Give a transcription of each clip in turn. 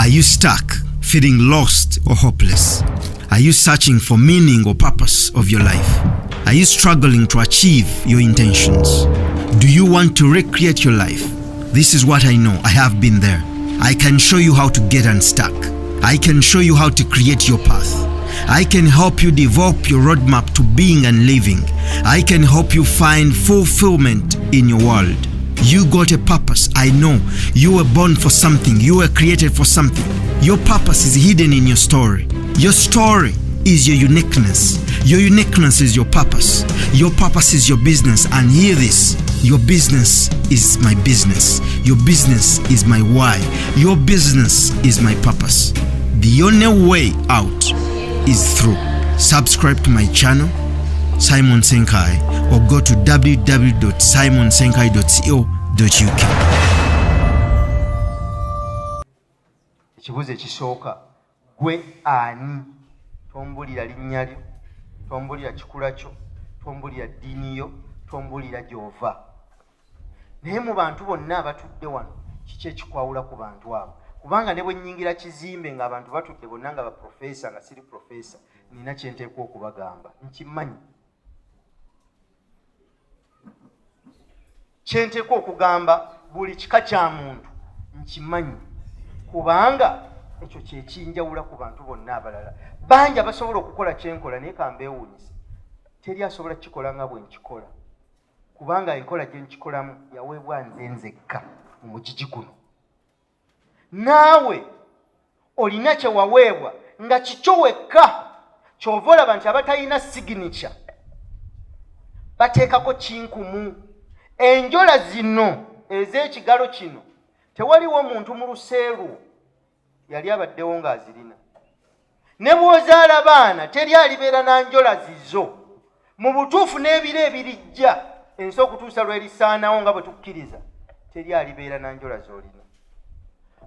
Are you stuck, feeling lost or hopeless? Are you searching for meaning or purpose of your life? Are you struggling to achieve your intentions? Do you want to recreate your life? This is what I know. I have been there. I can show you how to get unstuck. I can show you how to create your path. I can help you develop your roadmap to being and living. I can help you find fulfillment in your world. You got a purpose. I know. You were born for something. You were created for something. Your purpose is hidden in your story. Your story is your uniqueness. Your uniqueness is your purpose. Your purpose is your business. And hear this. Your business is my business. Your business is my why. Your business is my purpose. The only way out is through. Subscribe to my channel, Simon Ssenkaayi, or go to www.simonssenkaayi.co.uk. Ekibuuzo ekisooka, gwe ani? Tombulira linnya lyo, tombulira kikula kyo, tombulira ddiini yo, tombulira gy'ova. Naye mu bantu bonna abatudde wano, kiki ekikwawula ku bantu abo? Kubanga ne bwe nnyingira kizimbe ng'abantu batudde bonna nga baprofesa nga siri profesa, nina kye nteekwa okubagamba. Nkimanyi. Kye nteekwa okugamba buli kika kya muntu nkimanyi. Kubanga ekyo kye kinjawula ku bantu bonna abalala. Bangi abasobola okukola kye nkola naye kambeewuunyisa. Teri asobola kukikola nga bwe nkikola. Kubanga enkola gye nkikolamu yaweebwa nze nzekka mu mugigi guno. Naawe olina kye waweebwa nga kikyo wekka. Ky'ova olaba nti abatalina signature bateekako kinkumu. Enjola zino ez'ekigalo kino tewaliwo omuntu mu luseeru yali abaddewo ng'azirina. Ne bw'ozaala baana teri alibeera na njola zizo. Mu butuufu n'ebiro ebirijja ensi okutuusa lw'erisaanawo nga bwe tukkiriza teri alibeera na njola z'olina.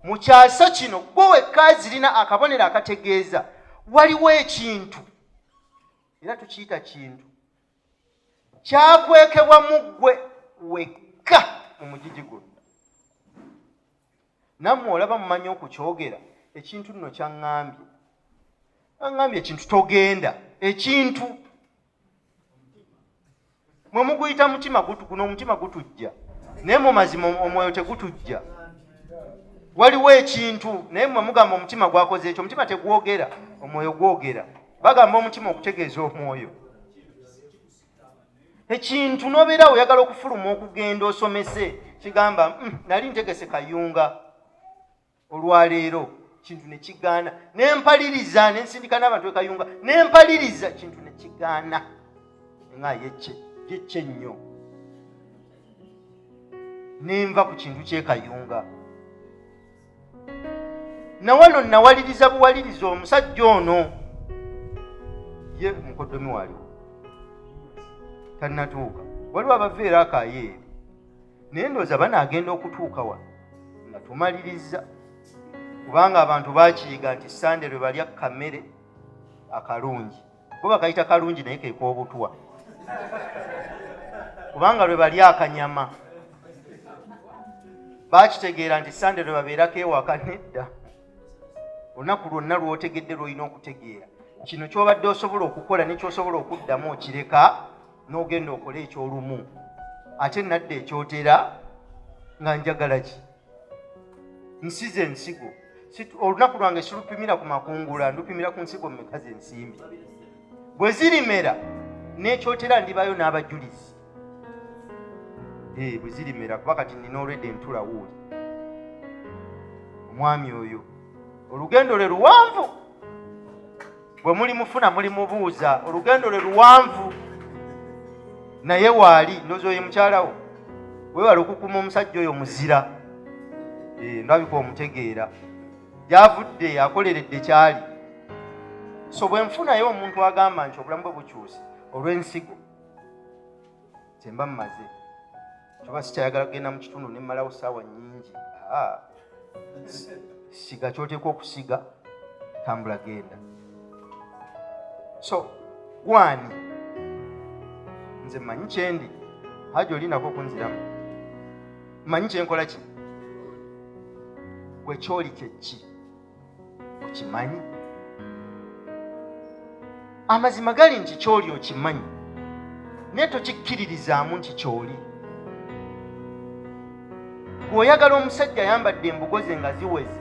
Mu kyasa kino gwe wekka azirina akabonero akategeeza waliwo ekintu, era tukiyita kintu, kyakwekebwa mu ggwe wekka mu mugigi guno. Nammwe olaba mumanyi okukyogera, ekintu nno kyaŋŋambye. Aŋŋambye ekintu togenda. Ekintu mwe muguyita mutima guno omutima gutujja. Naye mu mazima omwoyo tegutujja. Waliwo ekintu naye mwe mugamba omutima gwakoze ekyo. Omutima tegwogera, omwoyo gwogera. Bagamba omutima okutegeeza omwoyo. Ekintu n'obeera oyagala okufuluma okugenda osomese kigamba nali ntegese kayunga olwaleero, kintu ne kigaana. Nempaliriza nensindika n'abantu ekayunga, nempaliriza kintu ne kigaana. Nga yekye nnyo. Nenva ku kintu ky'ekayunga. Na wano nawaliriza buwaliriza omusajja ono ye mukoddomi waliwo tannatuuka. Waliwo abaveera akayeeri naye ndowooza banaagenda okutuuka wano nga tumaliriza, kubanga abantu baakiyiga nti Sande lwe balya kamere akalungi, bo bakayita kalungi naye kekoobutwa, kubanga lwe balya akanyama baakitegeera nti Sande lwe babeerako ewaka. Nedda, olunaku lwonna lw'otegedde lw'olina okutegeera kino ky'obadde osobola okukola ne ky'osobola okuddamu okireka n'ogenda okola eky'olumu. Ate nadde ekyotera nga njagala ki? Nsize ensigo. Olunaku lwange silupimira ku makungula, ndupimira ku nsigo mmeka ze nsimbye. Bwe zirimera n'ekyotera ndibayo n'abajulizi. Bwe zirimera kuba kati nina olwedde entula wuuli. Omwami oyo olugendo lwe luwanvu. Bwe muli mufuna muli mubuuza, olugendo lwe luwanvu. Naye waali ndowooza oyo mukyalawo weewala okukuma omusajja oyo muzira. Ndabika omutegeera gy'avudde akoleredde kyali. So bwe nfunayo omuntu agamba nti obulamu bwe bukyuse olw'ensigo, kyemba mmaze. Kyoba sikyayagala kugenda mu kitundu ne mmalawo ssaawa nnyingi. Siga ky'oteekwa okusiga, tambula genda. So gwani nze mmanyi kyendi, haja olinako okunziramu. Mmanyi kyenkola ki? Gwe kyoli kyeki. okimanyi? Amazima gali nti kyoli okimanyi naye tokikkiririzaamu nti kyoli. Bw'oyagala omusajja ayambadde embugo ze nga ziweze,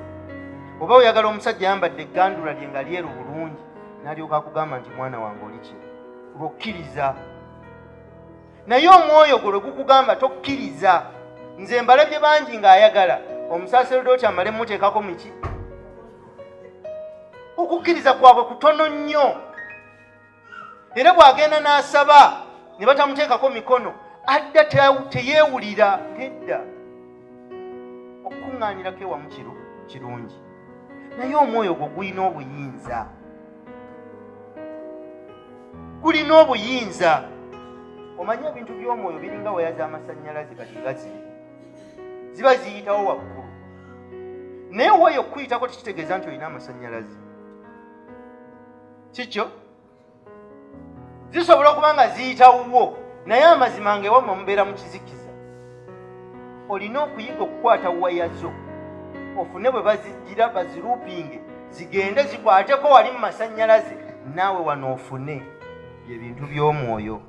oba oyagala omusajja ayambadde eggandula lye nga lyeru bulungi, n'alyoka akugamba nti mwana wange oli kino, lw'okkiriza. Naye omwoyo gwe lwe gukugamba tokkiriza. Nze mbalabye bangi ng'ayagala omusaaserodooti amale muteekako miki. Okukkiriza kwabwe kutono nnyo, era bw'agenda n'asaba ne batamuteekako mikono adda teyeewulira ng'edda. Okukuŋŋaanirako ewamu kirungi, naye omwoyo gwo gulina obuyinza, gulina obuyinza. Omanyi ebintu by'omwoyo biringa waya z'amasannyalaze kati nga ziba ziyitawo waggulu, naye weeyo okuyitako tekitegeeza nti olina amasannyalaze. Kikyo zisobola okuba nga ziyitawo, naye amazima ng'ewammwe mubeera mu kizikiza. Olina okuyiga okukwata waya zo, ofune bwe bazijjira baziruupinge, zigende zikwateko wali mu masannyalaze, naawe wano ofune. Bye bintu by'omwoyo.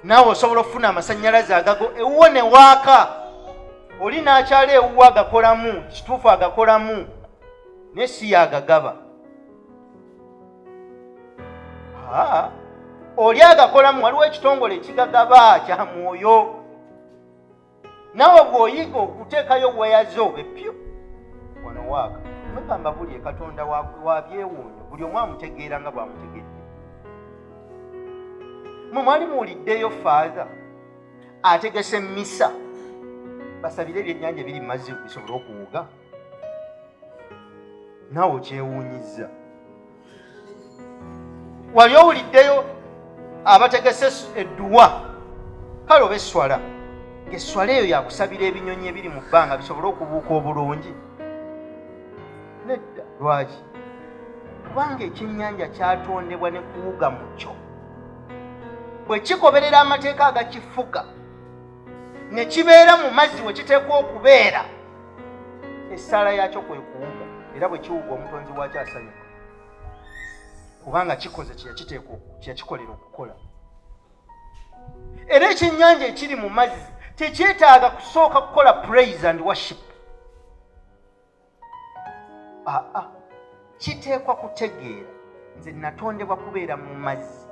Naawe osobola okufuna amasannyalaze agago ewuwo ne waaka, oli n'akyala ewuwo agakolamu, kituufu agakolamu, naye si yagagaba. Oli agakolamu waliwo ekitongole ekigagaba kya mwoyo. Naawe bw'oyiga okuteekayo waya zo epyo wano waaka, mugamba buli Katonda wa byewuunyo, buli omu amutegeera nga bw'amutegedde. Mwe mwali muwuliddeyo Father ategese mmisa basabire ebyennyanja ebiri mu mazzi bisobole okuwuga? Naawe okyewuunyizza. Wali owuliddeyo abategese edduwa? Kale oba esswala, ng'esswala eyo yakusabira ebinyonyi ebiri mu bbanga bisobole okubuuka obulungi? Nedda. Lwaki? Kubanga ekyennyanja kyatondebwa ne kuwuga mu kyo. Bwe kikoberera amateeka agakifuga ne kibeera mu mazzi we kiteekwa okubeera, essaala yakyo kwe kuwuga, era bwe kiwuga omutonzi waakyo asanyuka, kubanga kikoze kyeyakikolera okukola. Era ekyennyanja ekiri mu mazzi tekyetaaga kusooka kukola praise and worship. Kiteekwa kutegeera nze natondebwa kubeera mu mazzi,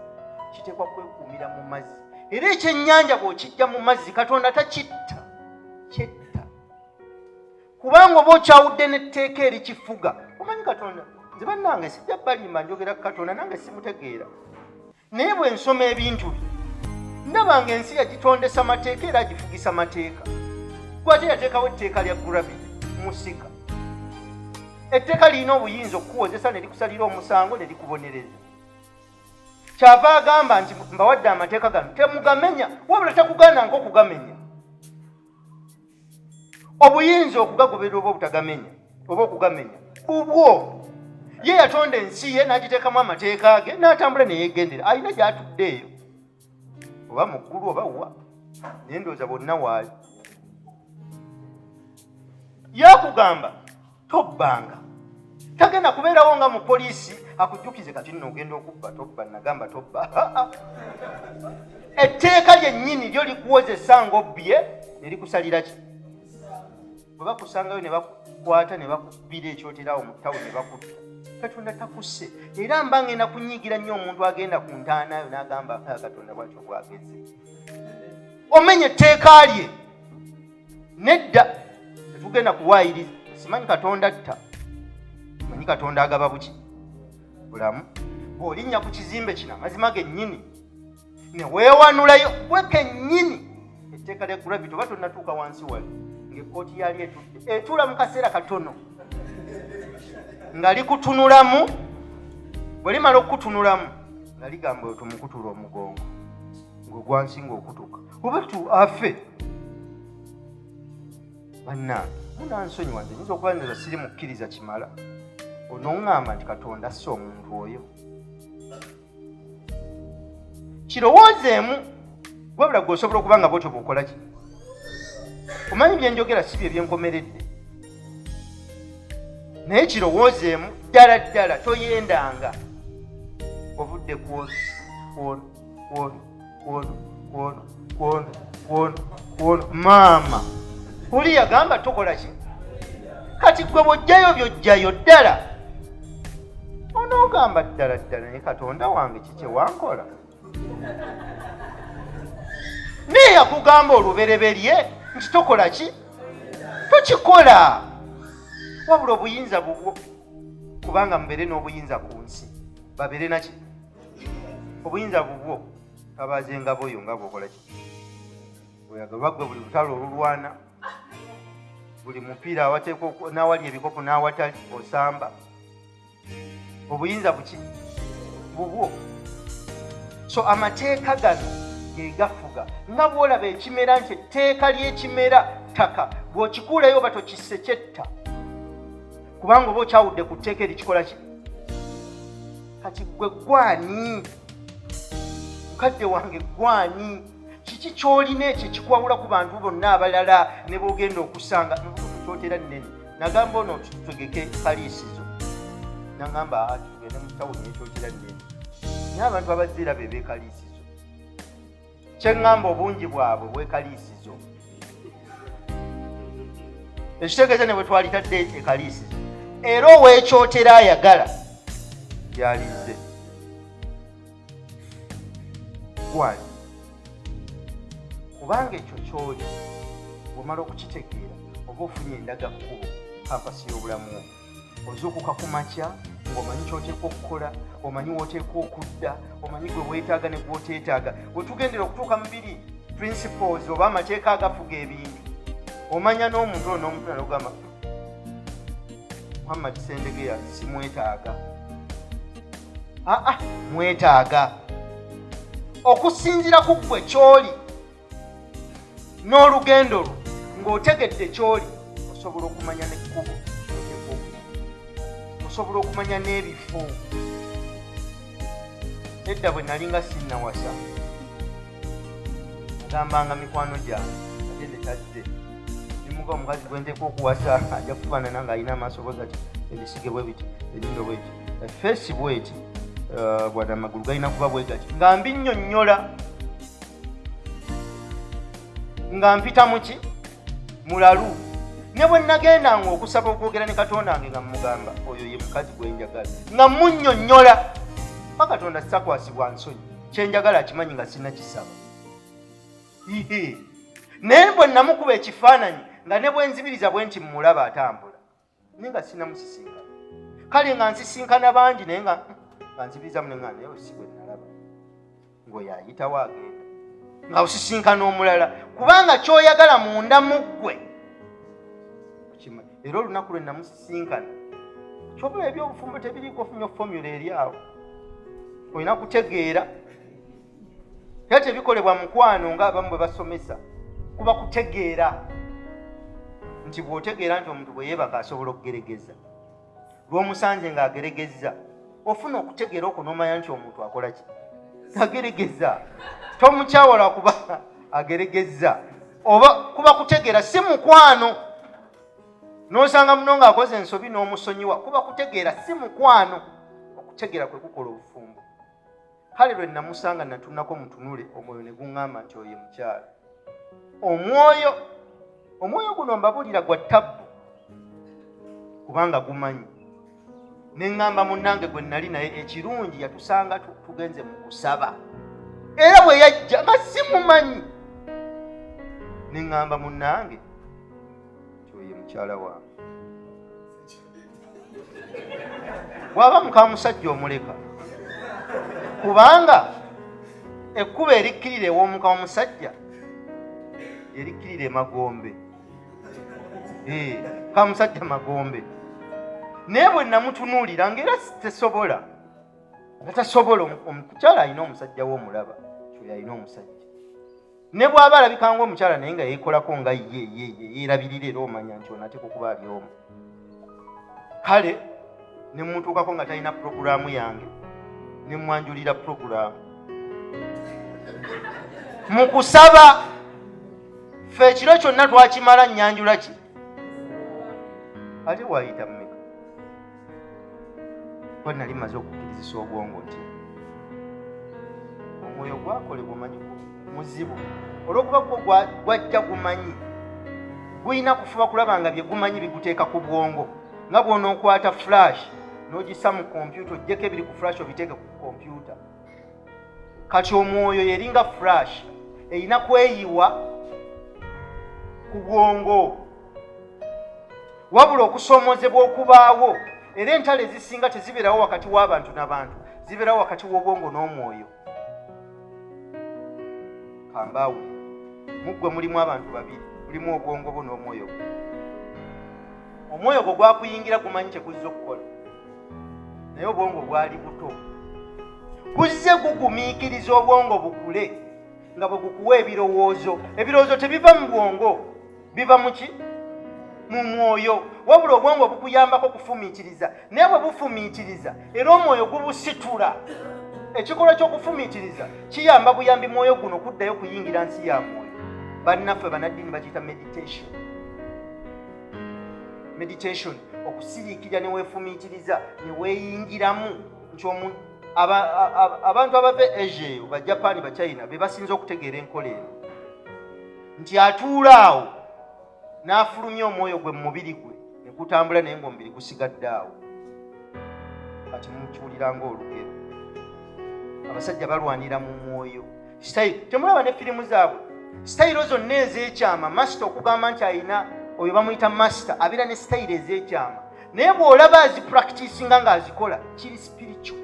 kiteekwa kwekuumira mu mazzi. Era ekyennyanja bw'okijja mu mazzi Katonda takitta, kyetta. Kubanga oba okyawudde n'etteeka erikifuga. Omanyi Katonda, nze bannange sijja balimba njogera ku Katonda, nange simutegeera. Naye bwe nsoma ebintu bye ndaba ng'ensi yagitondesa mateeka era agifugisa mateeka. Gwate yateekawo etteeka lya gravity musika. Etteeka lirina obuyinza okukuwozesa ne likusalira omusango ne likubonereza. Kyava agamba nti mbawadde amateeka gano temugamenya, wabula tekugaana nk'okugamenya. Obuyinza okugagoberera oba obutagamenya oba okugamenya bubwo. Ye yatonda ensi ye n'agiteekamu amateeka ge n'atambula ne yeegendera. Alina gy'atudde eyo, oba mu ggulu oba wa, naye ndowooza bonna waali. Yakugamba tobbanga, tagenda kubeerawo nga mu poliisi akujjukize kati nno ogenda okubba, tobba, nagamba tobba. Etteeka lyennyini lyo likuwozesa ng'obbye ne likusalira ki? Bwe bakusangayo ne bakukwata ne bakubbira ekyoterawo mu ttawo ne bakutta, Katonda takusse. Era mba ngenda kunyiigira nnyo omuntu agenda ku ntaanayo n'agamba Katonda bw'atyo bw'ageze. Omenye etteeka lye. Nedda, tetugenda kuwaayiriza. Simanyi Katonda atta, manyi Katonda agaba buki? Bulamu. Bw'olinnya ku kizimbe kino amazima gennyini ne weewanulayo gwe kennyini etteeka lya gravity, oba tonnatuuka wansi wali ng'ekkooti yali etudde etuula mu kaseera katono nga likutunulamu. Bwe limala okukutunulamu nga ligamba oyo tumukutula omugongo ng'ogwansinga okutuka oba afe. Bannange munansonyiwa, nze nyinza okuba ndoza siri mukkiriza kimala onoŋŋamba nti Katonda asse omuntu oyo. Kirowoozeemu, wabula gwe osobola okuba nga bwotyo bw'okola ki? Omanyi bye njogera si bye byenkomeredde. naye kirowoozeemu ddala ddala toyendanga ovudde kwono maama oli yagamba tokola ki kati gwe bw'ojjayo by'ojjayo ddala onoogamba ddala ddala naye Katonda wange kiki wankola naye yakugamba olubereberye nti tokola ki tokikola wabula obuyinza bubwo kubanga mubeere n'obuyinza ku nsi babeere naki obuyinza bubwo kabazenga boyo nga bwokola ki oyagabagwe buli lutalo olulwana buli mupiira awateekwa n'awali ebikopo n'awatali osamba obuyinza buki bubwo so amateeka gano ge gafuga nga bw'olaba ekimera nti etteeka ly'ekimera ttaka bw'okikuulayo oba tokisekyetta kubanga oba okyawudde ku tteeka erikikola ki kati gwe gwani mukadde wange gwani kiki kyolina ekyo kikwawula ku bantu bonna abalala ne boogenda okusanga Kyotera nnene nagamba ono tutegeke kaliisizo nagamba tugende mu tawuni ekyotera nnene naye abantu abaziira be beekaliisizo kyeŋŋamba obungi bwabwe bwekaliisizo ekitegeeza ne bwe twalitadde ekaliisizo era ow'Ekyotera ayagala gyalize gwali kubanga ekyo kyoli bw'omala okukitegeera oba ofunye endagakkubo kampasi y'obulamu ozuukuka ku makya ng'omanyi ky'oteekwa okukola omanyi w'oteekwa okudda omanyi gwe weetaaga ne gw'oteetaaga bwe tugendera okutuuka mu biri principles oba amateeka agafuga ebintu omanya n'omuntu ono n'omuntu nalogamba Muhammad Sendegeya simwetaaga mwetaaga okusinziira ku ggwe kyoli n'olugendo lwo ng'otegedde kyoli osobola okumanya n'ekkubo osobola okumanya n'ebifo edda bwe nalinga sinnawasa agambanga mikwano gyange ate netazze nimuga omukazi gwe nteeka okuwasa ajja kufaanana ng'alina amaaso bwe gati ebisige bwe biti ebindo bwe ti efeesi bweti bwana amagulu galina kuba bwe gati nga mbinnyonnyola nga mpita muki mulalu ne bwe nagendanga okusaba okwogera ne Katonda wange nga mmugamba oyo ye mukazi gwe njagala nga munnyonnyola pa Katonda sitakwasibwa nsonyi kyenjagala akimanyi nga sinakisaba naye bwe namukuba ekifaananyi nga ne bwe nzibiriza bwe nti mmulaba atambula naye nga sinamusisinkana kale nga nsisinkana bangi naye nga nzibiriza munengana naye osi bwe nalaba ng'oyo ayitawo agenda nga osisinkana omulala kubanga kyoyagala munda muggwe era olunaku lwe namusisinkana kyobula ebyobufumbo tebiriiko ofunye formula eri awo olina kutegeera era tebikolebwa mukwano ng'abamu bwe basomesa kuba kutegeera nti bw'otegeera nti omuntu bwe yeebaka asobola okugeregeza lw'omusanze ng'ageregezza ofuna okutegeera okwo n'omanya nti omuntu akola ki ageregeza tomukyawala kuba ageregezza oba kuba kutegeera si mukwano n'osanga muno ng'akoze ensobi n'omusonyiwa kuba kutegeera si mukwano okutegeera kwe kukola obufumbo kale lwe namusanga natunako mutunule omwoyo ne guŋŋamba nti oyo mukyala omwoyo guno mbabulira gwa ttabbu kubanga gumanyi ne ŋŋamba munnange gwe nali naye ekirungi yatusanga tugenze mu kusaba era bwe yajja nga simumanyi ne ŋŋamba munnange nti oyo mukyala wange bw'aba muka musajja omuleka kubanga ekkuba erikkirira ew'omuka omusajja erikkirira emagombe ka musajja magombe naye bwe namutunuulira ng'era tesobola nga tasobola omukyala alina omusajja we omulaba kyoyo alina omusajja ne bw'aba alabika ng'omukyala naye nga yeekolako nga yeerabirira era omanya nti onateeka okuba ali omu kale ne mmutuukako nga talina puroguraamu yange ne mwanjulira puroguraamu mu kusaba ffe ekiro kyonna twakimala nnyanjula ki ate waayita mmeka kwa nali maze okukkirizisa obwongo nti omwoyo gwakolebwa omanyi muzibu olw'okuba gwajja gumanyi guyina kufuba kulaba nga bye gumanyi biguteeka ku bwongo nga bw'onookwata flash n'ogisa mu kompyuta oggyeko ebiri ku flash obiteeke ku kompyuta. Kati omwoyo yeringa flash erina kweyiwa ku bwongo wabula okusoomozebwa okubaawo era entalo ezisinga tezibeerawo wakati w'abantu n'abantu zibeerawo wakati w'obwongo n'omwoyo. Kambaawe muggwe mulimu abantu babiri, mulimu obwongo bwo n'omwoyo gwo. Omwoyo gwo gwakuyingira gumanyi kyekuzza okukola naye obwongo bwali buto kuzze gugumiikiriza obwongo bukule nga bwe gukuwa ebirowoozo. Ebirowoozo tebiva mu bwongo biva mu ki? Mu mwoyo. Wabula obwongo bukuyambako kufumiitiriza naye bwe bufumiitiriza era omwoyo gubusitula. Ekikolwa ky'okufumiitiriza kiyamba buyambi mwoyo guno kuddayo kuyingira nsi ya mwoyo. Bannaffe bannaddiini bakiyita meditation. Meditation okusiriikirira ne weefumiitiriza ne weeyingiramu nti abantu abava Asia ba Japan ba China be basinze okutegeera enkola eno nti atuula awo n'afulumya omwoyo gwe mu mubiri gwe ne gutambula naye ng'omubiri gusigadde awo. Kati mukiwulira ng'olugero abasajja balwanira mu mwoyo. Temulaba ne firimu zaabwe sitayiro zonna ez'ekyama masita okugamba nti alina oyo bamuyita masita abeera ne sitayiro ez'ekyama naye bw'olaba azipracticinga ng'azikola kiri spiritual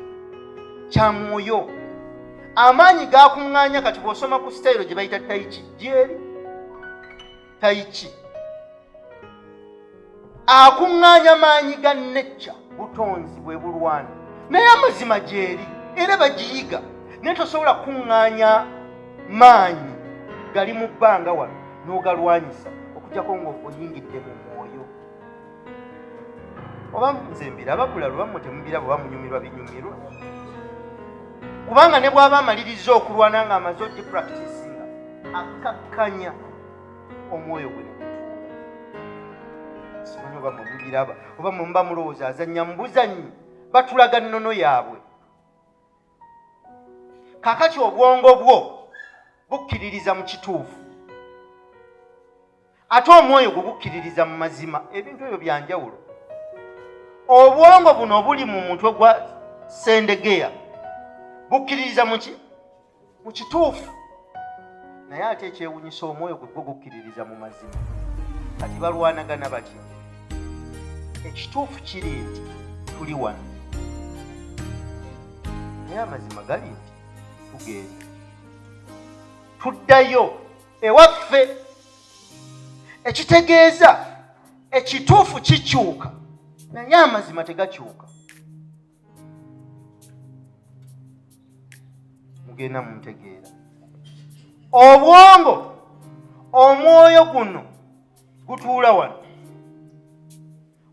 kya mwoyo. Amaanyi gakuŋŋaanya kati bw'osoma ku sitayiro gye bayita taichi gyeri taichi akuŋŋaanya maanyi ga necca butonzi bwe bulwana naye amazima gyeri era bagiyiga naye tosobola kuŋŋaanya maanyi gali mu bbanga wano n'ogalwanyisa okujjako ng'oyingidde mu mwoyo. Oba nze mbiraba kulala oba mmwe temubiraba oba munyumirwa binyumirwa kubanga ne bw'aba amaliriza okulwana ng'amaze ogipracticinga akakkanya omwoyo gwe simanyi oba mubiraba oba muba mulowooza azannya mubuzanyi batulaga nnono yaabwe. Kaakati obwongo bwo bukkiririza mu kituufu ate omwoyo gwe bukkiririza mu mazima. Ebintu ebyo byanjawulo. Obwongo buno buli mu mutwe gwa Sendegeya bukkiririza mu kituufu naye ate ekyewunyisa omwoyo gwe gukkiririza mu mazima. Kati balwanagana batya? Ekituufu kiri nti tuli wano naye amazima gali nti tugenda tuddayo ewaffe. Ekitegeeza ekituufu kikyuka naye amazima tegakyuka. Mugenda muntegeera obwongo omwoyo guno gutuula wano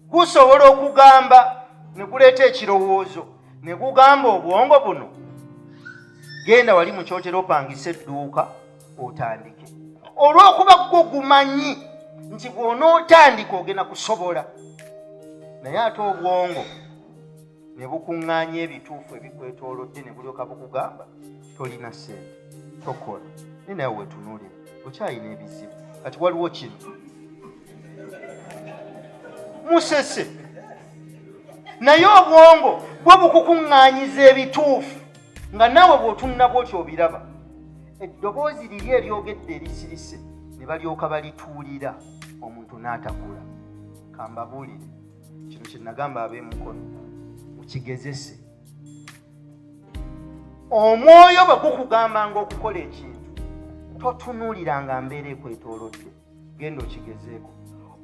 gusobola okugamba ne guleeta ekirowoozo ne gugamba obwongo buno genda wali mu kyotero opangisa edduuka otandike. Olw'okuba gwo gumanyi nti bw'onootandika ogenda kusobola naye ate obwongo ne bukuŋŋaanya ebituufu ebikwetoolodde ne bulyoka bukugamba tolina ssente tokola ne naye weetunuulira okyalina ebizibu. Kati waliwo kino musese naye obwongo bwe bukukuŋŋaanyiza ebituufu nga naawe bw'otunula bw'otyo obiraba. Eddoboozi liri eryogedde erisirise ne balyoka balituulira omuntu n'atakula. Kambabuulire kino kye nagamba ab'emukono mukigezese. Omwoyo bwe gukugambanga okukola ekintu totunuuliranga mbeera ekwetoolodde, genda okigezeeko.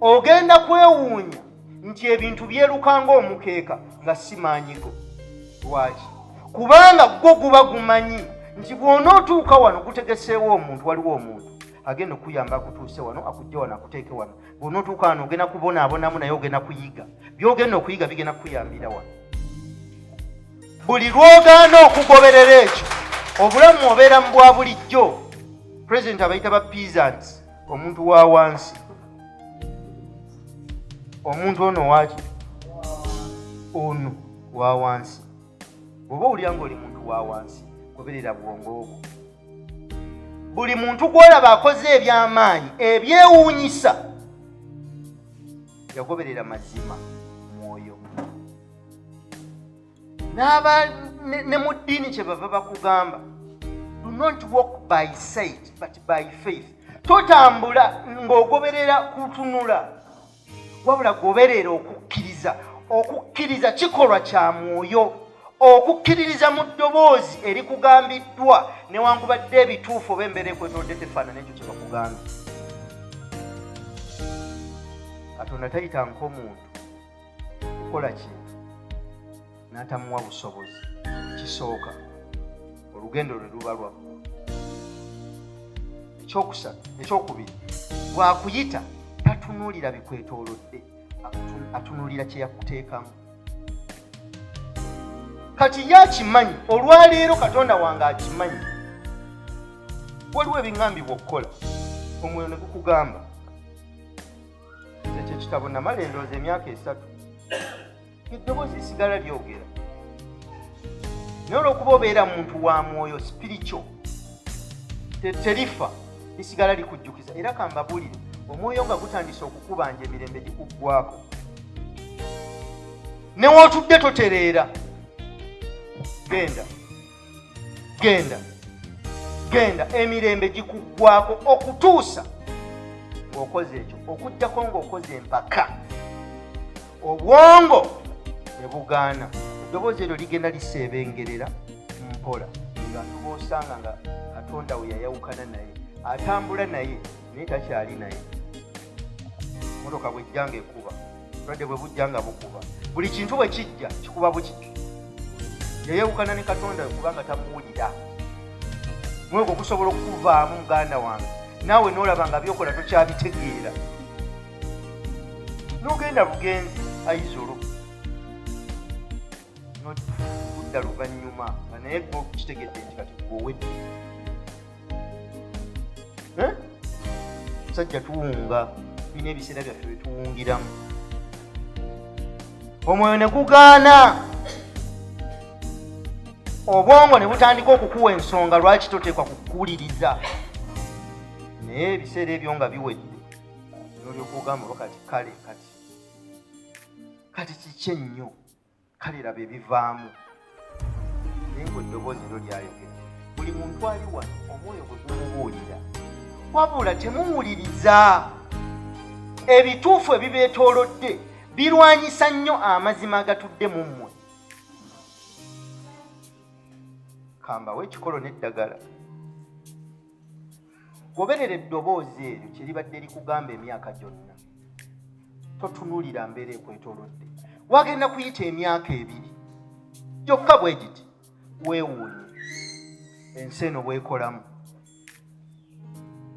Ogenda kwewuunya nti ebintu byerukanga omukeeka nga si maanyigo. Lwaki? Kubanga gwo guba gumanyi nti bw'onootuuka wano gutegeseewo omuntu, waliwo omuntu agenda okuyamba akutuuse wano akujja wano akuteeke wano. Bw'onootuuka wano ogenda kubonaabonamu naye ogenda kuyiga. By'ogenda okuyiga bigenda kukuyambira wano. Buli lw'ogaana okugoberera ekyo obulamu obeera mu bwa bulijjo. Pulezidenti abayita ba peasants, omuntu wa wansi. Omuntu ono waaki ono wa wansi. Bw'oba owulira ng'oli muntu wa wansi, goberera bwongo obwo. Buli muntu gw'olaba akoze eby'amaanyi ebyewuunyisa, yagoberera mazima mwoyo. Ne mu ddiini kye bava bakugamba, do not walk by sight but by faith. Totambula ng'ogoberera kutunula, wabula goberera okukkiriza. Okukkiriza kikolwa kya mwoyo. Okukkiririza mu ddoboozi erikugambiddwa newankubadde ebituufu oba embeera ekwetolodde tefaanana ekyo kye bakugambye. Katonda tayitanko omuntu kukola kintu n'atamuwa busobozi. Kisooka olugendo lwe luba lwaggulu. Ekyokubiri, bw'akuyita tatunuulira bikwetoolodde, atunuulira kye yakuteekamu. Kati ye akimanyi, olwaleero Katonda wange akimanyi. Waliwo ebiŋŋambibwa okukola, omwoyo ne gukugamba. Ekyo ekitabo namala endowooza emyaka 3, eddoboozi lisigala lyogera. Naye olw'okuba obeera muntu wa mwoyo spiritual, terifa, lisigala likujjukiza. Era kambabuulire, omwoyo nga gutandise okukubanja emirembe gikuggwako, ne wootudde totereera. Genda emirembe gikuggwako okutuusa ng'okoze ekyo, okuggyako ng'okoze empaka, obwongo ne bugaana. Eddoboozi eryo ligenda liseebengerera mpola, nga tubosanga nga Katonda we yayawukana naye, atambula naye naye takyali naye. Motoka bw'ejjanga ekuba, obulwadde bwe bujjanga bukuba, buli kintu bwe kijja kikuba bukiti. Yayawukana ne Katonda we kubanga tamuwulira. Mwego gusobola okuvaamu muganda wange, naawe n'olaba nga byokola tokyabitegeera. N'ogenda bugenzi ayizolo n'odda luvannyuma nga naye gwe kitegedde nti kati gw'owedde. Musajja tuwunga, tulina ebiseera byaffe bye tuwungiramu. Omwoyo ne gugaana, obwongo ne butandika okukuwa ensonga lwaki toteekwa kukuwuliriza. Naye ebiseera ebyo nga biwedde, n'olyoka ogamba kati kale kati kiki ennyo, kale laba ebivaamu. Naye ng'eddoboozi eryo lyayogera, buli muntu ali wano omwoyo gwe gumubuulira, wabula temuwuliriza. Ebituufu ebibeetoolodde birwanyisa nnyo amazima agatudde mu mmwe. Kambawo ekikolo n'eddagala. Goberera eddoboozi eryo kye libadde likugamba emyaka gyonna. Totunuulira mbeera ekwetoolodde. Wagenda kuyita emyaka 2 gyokka bwe giti, weewuunye ensi eno bw'ekolamu.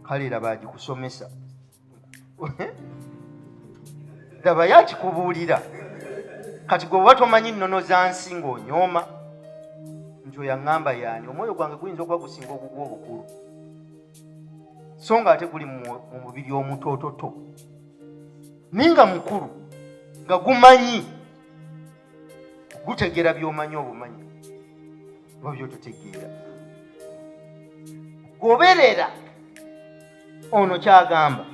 Kale laba agikusomesa. Laba yakikubuulira. Kati gwe oba tomanyi nnono za nsi ng'onyooma nti oyo aŋŋamba y'ani. Omwoyo gwange guyinza okuba gusinga ogugwa obukulu, so nga ate guli mu mubiri omutoototo, ninga mukulu nga gumanyi, gutegeera by'omanyi obumanyi oba by'ototegeera. Goberera ono kyagamba,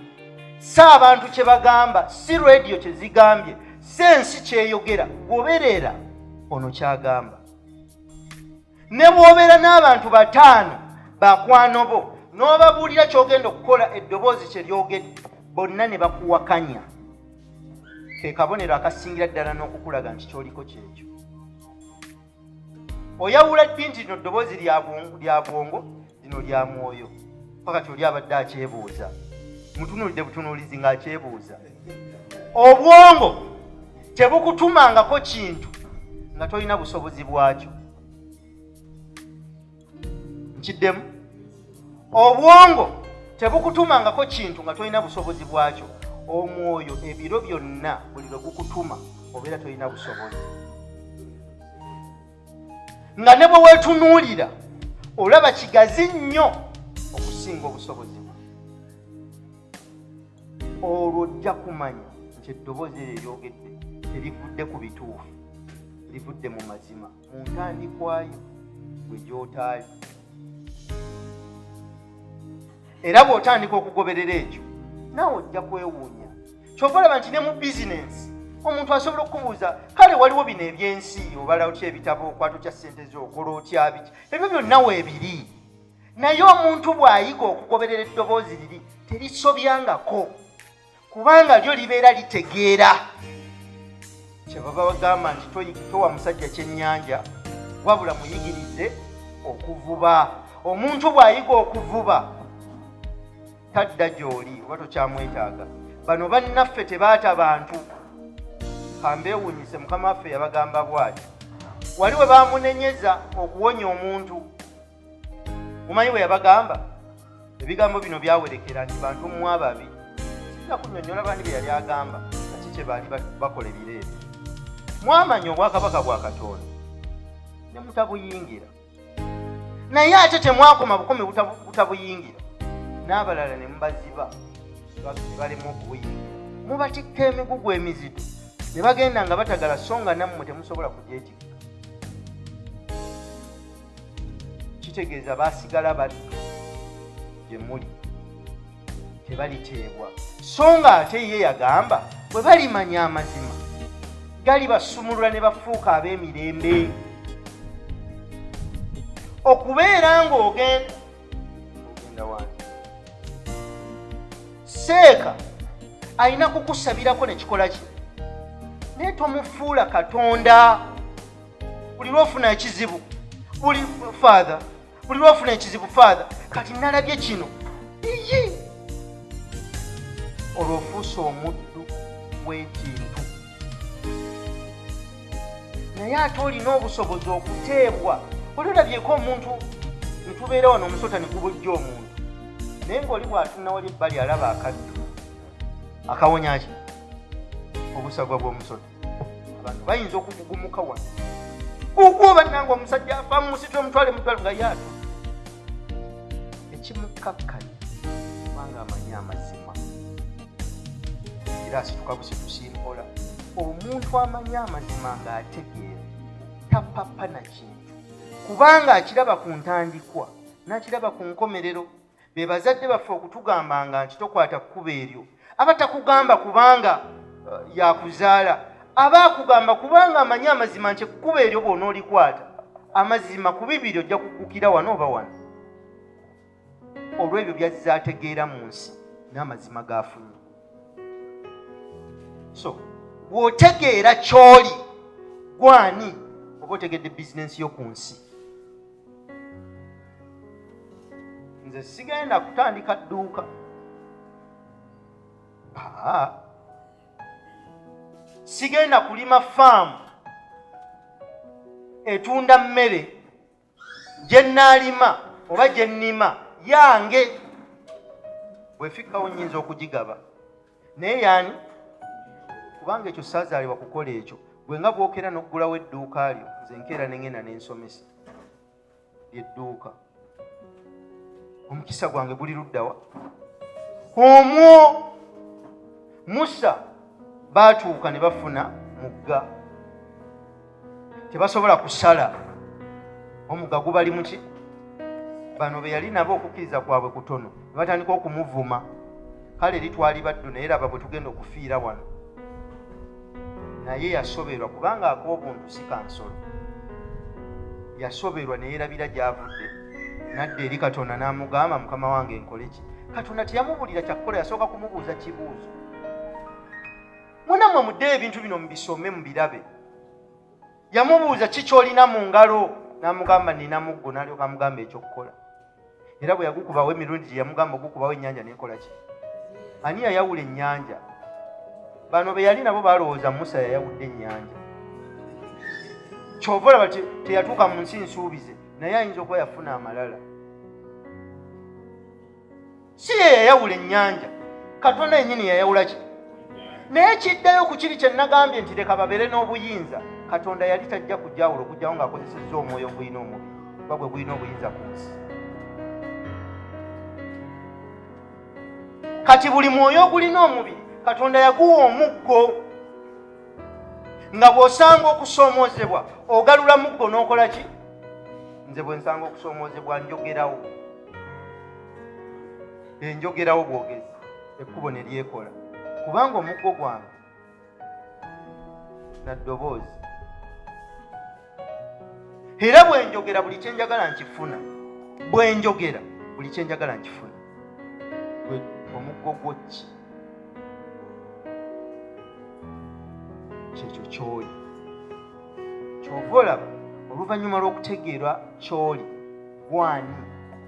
si abantu kye bagamba, si radio kye zigambye, si ensi kyeyogera. Goberera ono kyagamba. Ne bw'obeera n'abantu 5 bakwano bo n'obabuulira ky'ogenda okukola, eddoboozi kye lyogedde, bonna ne bakuwakanya, ke kabonero akasingira ddala n'okukulaga nti ky'oliko kyekyo. Oyawula ddi nti lino ddoboozi lya bwongo, lino lya mwoyo? Pakati oli abadde akyebuuza, mutunuulidde butunuulizi ng'akyebuuza. Obwongo tebukutumangako kintu nga tolina busobozi bwakyo. Nkiddemu, obwongo tebukutumangako kintu nga tolina busobozi bwakyo. Omwoyo ebiro byonna buli lwe gukutuma obeera tolina busobozi, nga ne bwe weetunuulira olaba kigazi nnyo okusinga obusobozi bwo. Olwo ojja kumanya nti eddoboozi eryo eryogedde terivudde ku bituufu, livudde mu mazima mu ntandikwayo gwe gy'otaali. Era bw'otandika okugoberera ekyo naawe ojja kwewuunya. Kyova olaba nti ne mu bizinensi omuntu asobola okubuuza kale waliwo bino ebyensi obala otya ebitabo okwata otya ssente zo okola otya biki, ebyo byonna weebiri. Naye omuntu bw'ayiga okugoberera eddoboozi liri terisobyangako kubanga lyo libeera litegeera. Kyebaba bagamba nti towa musajja kyennyanja wabula muyigirize okuvuba. Omuntu bw'ayiga okuvuba tadda gy'oli oba tokyamwetaaga. Bano bannaffe tebaata bantu. Kambeewuunyise mukama waffe yabagamba bw'ati. Wali we baamunenyeza okuwonya omuntu. Mumanyi bwe yabagamba? Ebigambo bino byawerekera nti bantu mu ababi. Sijja kunnyonnyola bandi bye yali agamba kaki kye baali bakola ebireebe. Mwamanya obwakabaka bwa Katonda ne mutabuyingira. Naye ate temwakoma bukomi butabuyingira. N'abalala ne mubaziba ne balema okubuyingira. Mubatikka emigugu emizito ne bagenda nga batagala so nga nammwe temusobola kugyetikka. Kitegeeza baasigala baddu gye muli tebaliteebwa. So nga ate ye yagamba bwe balimanya amazima gali basumulula ne bafuuka ab'emirembe. Okubeera ng'ogenda wansi seeka alina kukusabirako ne kikola ki naye tomufuula Katonda. Buli lwofuna ekizibu buli lwofuna ekizibu Father kati nalabye kino iye olwofuusa omuddu w'ekintu. Naye ate olina obusobozi okuteebwa. Oli olabyeko omuntu nitubeera wano omusota ne gubujja omuntu naye ng'oli bw'atunna wali ebbali alaba akaddu akawonya ki obusagwa bw'omusota. Abantu bayinza okugugumuka wano gugwo bannanga omusajja afa mu musitule mutwale nga yaatu ekimukkakkanya kubanga amanyi amazima. Era asituka busitusimpola omuntu amanyi amazima ng'ategeera tapapa na kintu kubanga akiraba ku ntandikwa n'akiraba ku nkomerero. Be bazadde baffe okutugambanga nti tokwata kkuba eryo. Aba takugamba kubanga yakuzaala, aba akugamba kubanga amanyi amazima nti ekkuba eryo bw'onoolikwata amazima ku bibiri ojja kugukira wano oba wano. Olw'ebyo byazze ategeera mu nsi n'amazima gaafunye. So bw'otegeera ky'oli gwani oba otegedde bizinensi yo ku nsi. Nze sigenda kutandika dduuka. Sigenda kulima faamu etunda mmere gye nnaalima oba gye nnima yange. Bwefikkawo nnyinza okugigaba naye yaani kubanga ekyo saazaalibwa kukola ekyo. Gwe nga bwokera n'oggulawo edduuka lyo nze nkeera ne ngenda n'ensomesa ly'edduuka. Omukisa gwange guli luddawa? Omwo Musa baatuuka ne bafuna mugga. Tebasobola kusala omugga gubali muki. Bano be yali nabo okukkiriza kwabwe kutono ne batandika okumuvuma. Kale litwali baddu naye laba bwe tugenda okufiira wano. Naye yasoberwa kubanga ak'obuntu si kansolo. Yasoberwa ne yeerabira gy'avudde. Nadda eri Katonda n'amugamba mukama wange nkole ki? Katonda teyamubulira kyakukola, yasooka kumubuuza kibuuzo. Munammwe muddeyo ebintu bino mubisome mubirabe. Yamubuuza ki ky'olina mu ngalo? N'amugamba nina muggo. N'alyoka amugamba ekyokukola. Era bwe yagukubawo emirundi gye yamugamba ogukubawo ennyanja n'ekola ki? Ani yayawula ennyanja? Bano be yali nabo balowooza Musa yayawudde ennyanja. Kyova olaba teyatuuka mu nsi nsuubize naye ayinza okuba yafuna amalala. Si ye yayawula ennyanja, Katonda yennyini yayawula ki? Naye kiddayo ku kiri kye nagambye nti leka babeere n'obuyinza. Katonda yali tajja kujjawula okujjawo ng'akozesezza omwoyo ogulina omubiri oba gwe gulina obuyinza ku nsi. Kati buli mwoyo ogulina omubiri Katonda yaguwa omuggo. nga bw'osanga okusoomozebwa ogalula muggo n'okola ki? Nze bwe nsanga okusoomozebwa njogerawo. Njogerawo bwogezi ekkubo ne lyekola kubanga omuggo gwange na ddoboozi era bwe njogera buli kye njagala nkifuna. Bwe njogera buli kye njagala nkifuna. Omuggo gwo ki? Kyekyo ky'oli. Ky'ova olaba oluvannyuma lw'okutegeera ky'oli gwani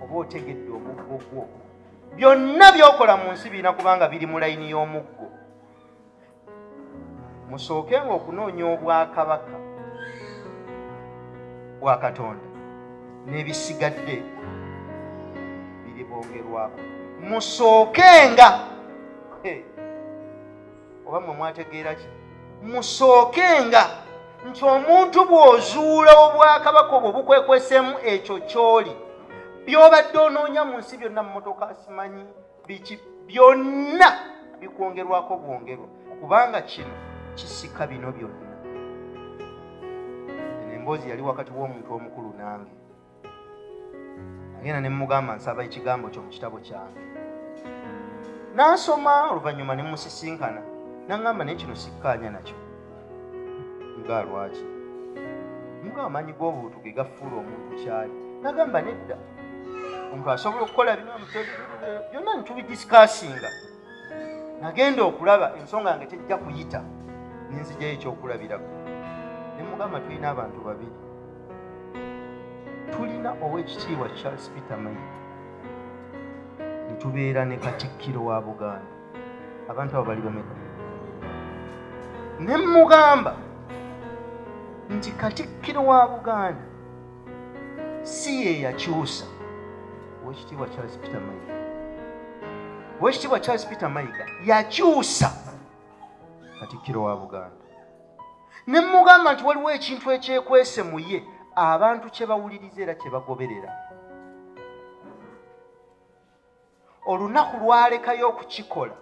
oba otegedde omuggo gwo, byonna by'okola mu nsi birina kubanga biri mu layini y'omuggo. Musookenga okunoonya obwakabaka bwa Katonda n'ebisigadde biribongerwako. Musookenga oba mwe mwategeera ki? Musookenga nti omuntu bw'ozuula obwakabaka obwo bukwekweseemu ekyo ky'oli, by'obadde onoonya mu nsi byonna, mu motoka simanyi biki, byonna bikwongerwako bwongerwa kubanga kino kisika bino byonna. Eno emboozi yali wakati w'omuntu omukulu nange. Agenda ne mugamba nsaba ekigambo kyo mu kitabo kyange. N'asoma oluvannyuma ne musisinkana n'aŋŋamba naye kino sikkaanya nakyo. Nga lwaki? Nga amaanyi g'obuutu ge gafuula omuntu kyali. N'agamba nedda. Omuntu asobola okukola bino byonna ntubidisikasinga. Nagenda okulaba ensonga yange tejja kuyita n'enzigyayo ekyokulabirako. Ne mugamba tulina abantu babiri. Tulina Oweekitiibwa Charles Peter Mayiga ne tubeera ne Katikkiro wa Buganda. Abantu abo bali bameka. Ne mugamba nti Katikkiro wa Buganda si ye yakyusa Oweekitiibwa Charles Peter Mayiga. Oweekitiibwa Charles Peter Mayiga yakyusa Katikkiro wa Buganda. Ne mugamba nti waliwo ekintu ekyekwese mu ye abantu kye bawuliriza era kye bagoberera. Olunaku lwalekayo okukikola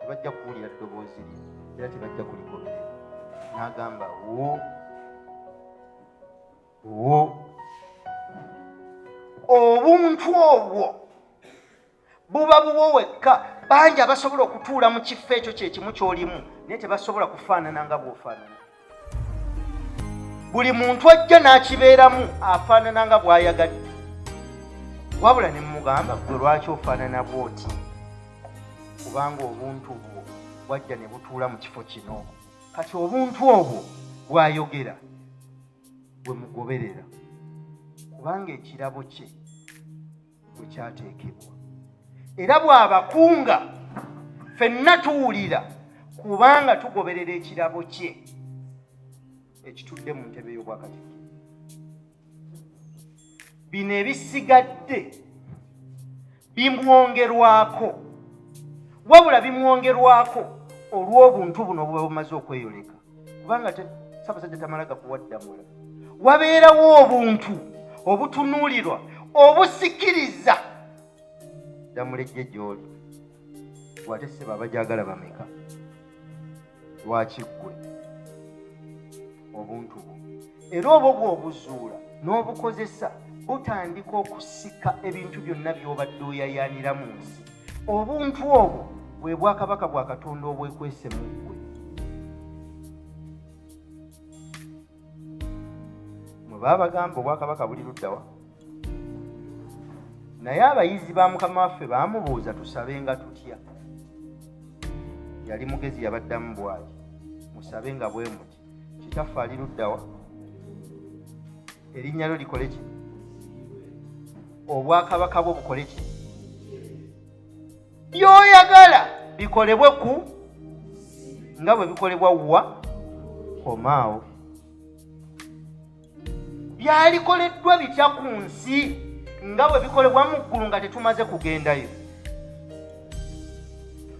tebajja kuwulira ddoboozi lye era tebajja kuligoberera. N'agamba obuntu obwo buba buwo wekka. Bangi abasobola okutuula mu kifo ekyo kyekimu ky'olimu naye tebasobola kufaanana nga bw'ofaanana. Buli muntu ajja n'akibeeramu afaanana nga bw'ayagadde. Wabula ne mugamba gwe lwaki ofaanana bw'oti? Kubanga obuntu bwo bwajja ne butuula mu kifo kino. Kati obuntu obwo bw'ayogera bwe mugoberera kubanga ekirabo kye bwe kyateekebwa. Era bw'abakunga ffenna tuwulira kubanga tugoberera ekirabo kye ekitudde mu ntebe y'obwakatikkiro. Bino ebisigadde bimwongerwako, wabula bimwongerwako olw'obuntu buno obuba bumaze okweyoleka kubanga Ssaabasajja tamala gakuwaddamula. Wabeerawo obuntu obutunuulirwa obusikiriza ddamula ejje gy'oli. Wate sseba abagyagala bameka? Lwaki ggwe? Obuntu bwo era obwo bw'obuzuula n'obukozesa butandika okusika ebintu byonna by'obadde oyayaanira mu nsi. Obuntu obwo bwe bwakabaka bwa Katonda obwekwese mu ggwe. Mwe baba bagamba obwakabaka buli luddawa? Naye abayizi ba Mukama waffe baamubuuza tusabenga tutya. Yali mugezi yabaddamu bw'ati, musabenga bwe muti. Kitaffe ali luddawa? Erinnya lyo likole ki? Obwakabaka bwo bukole ki? By'oyagala bikolebwe ku nga bwe bikolebwa wa komaawo. Byalikoleddwa bitya ku nsi nga bwe bikolebwa mu ggulu nga tetumaze kugendayo.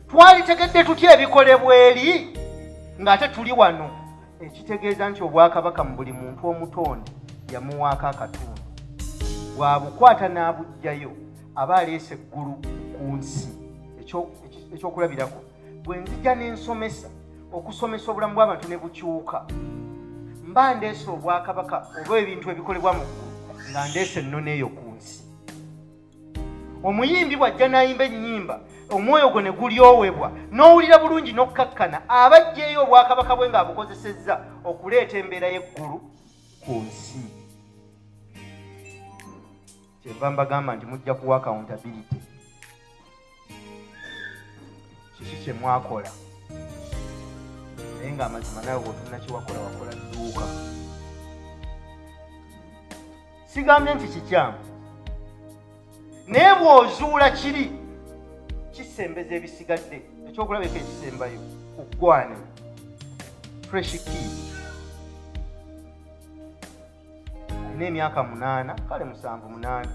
Twalitegedde tutya ebikolebwa eri ng'ate tuli wano. Ekitegeeza nti obwakabaka mu buli muntu omutonde yamuwaako akatundu. Bw'abukwata n'abuggyayo aba aleese eggulu ku nsi. Ekyokulabirako bwe nzija n'ensomesa okusomesa obulamu bw'abantu ne bukyuka, mba ndeese obwakabaka oba ebintu ebikolebwa mu ggulu nga ndeese ennono eyo ku nsi. Omuyimbi bw'ajja n'ayimba ennyimba, omwoyo gwo ne gulyowebwa n'owulira bulungi n'okkakkana, aba aggyeyo obwakabaka bwe ng'abukozesezza okuleeta embeera y'eggulu ku nsi. Kyenva mbagamba nti mujja kuwa accountability. Kiki kye mwakola naye ng'amazima nawe bw'otulina kiwakola wakola dduuka. Sigambye nti kikyamu, naye bw'ozuula kiri kisembeza ebisigadde. Ekyokulabeko ekisembayo kuggwana fresh kid alina emyaka 8, kale 7-8,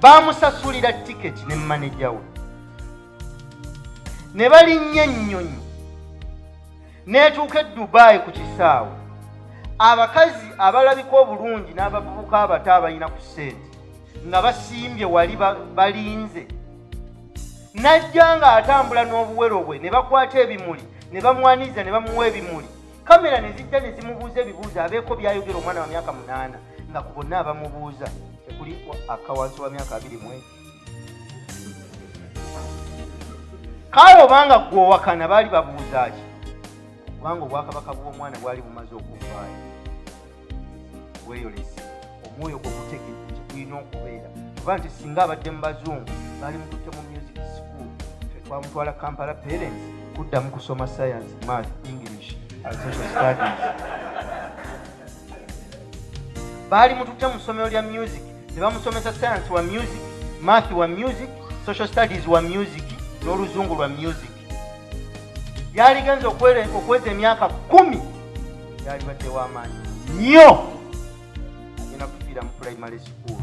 baamusasulira tiketi ne maneja we ne balinnya ennyonyi n'etuuka e Dubai ku kisaawe. Abakazi abalabika obulungi n'abavubuka abato abalina ku ssente nga basimbye wali balinze, najja ng'atambula n'obuwero bwe ne bakwata ebimuli ne bamwaniza ne bamuwa ebimuli. Kamera ne zijja ne zimubuuza ebibuuzo abeeko byayogera omwana wa myaka 8 nga ku bonna abamubuuza tekuli akawansi wa myaka 21. Kale obanga gwe owakana baali babuuza ki? Kubanga obwakabaka bw'omwana bwali bumaze okuvaayo. Weeyolese omwoyo gwo gutegekedde kulina okubeera, kuba nti singa abadde mu bazungu baali mututte mu music school, ffe twamutwala Kampala parents kuddamu kusoma science, math, English and social studies. Baali mututte mu ssomero lya music ne bamusomesa science wa music, math wa music, social studies wa music n'oluzungu lwa music. Yali genza okweza emyaka 10, yali badde w'amaanyi nnyo, agenda kufiira mu primary school.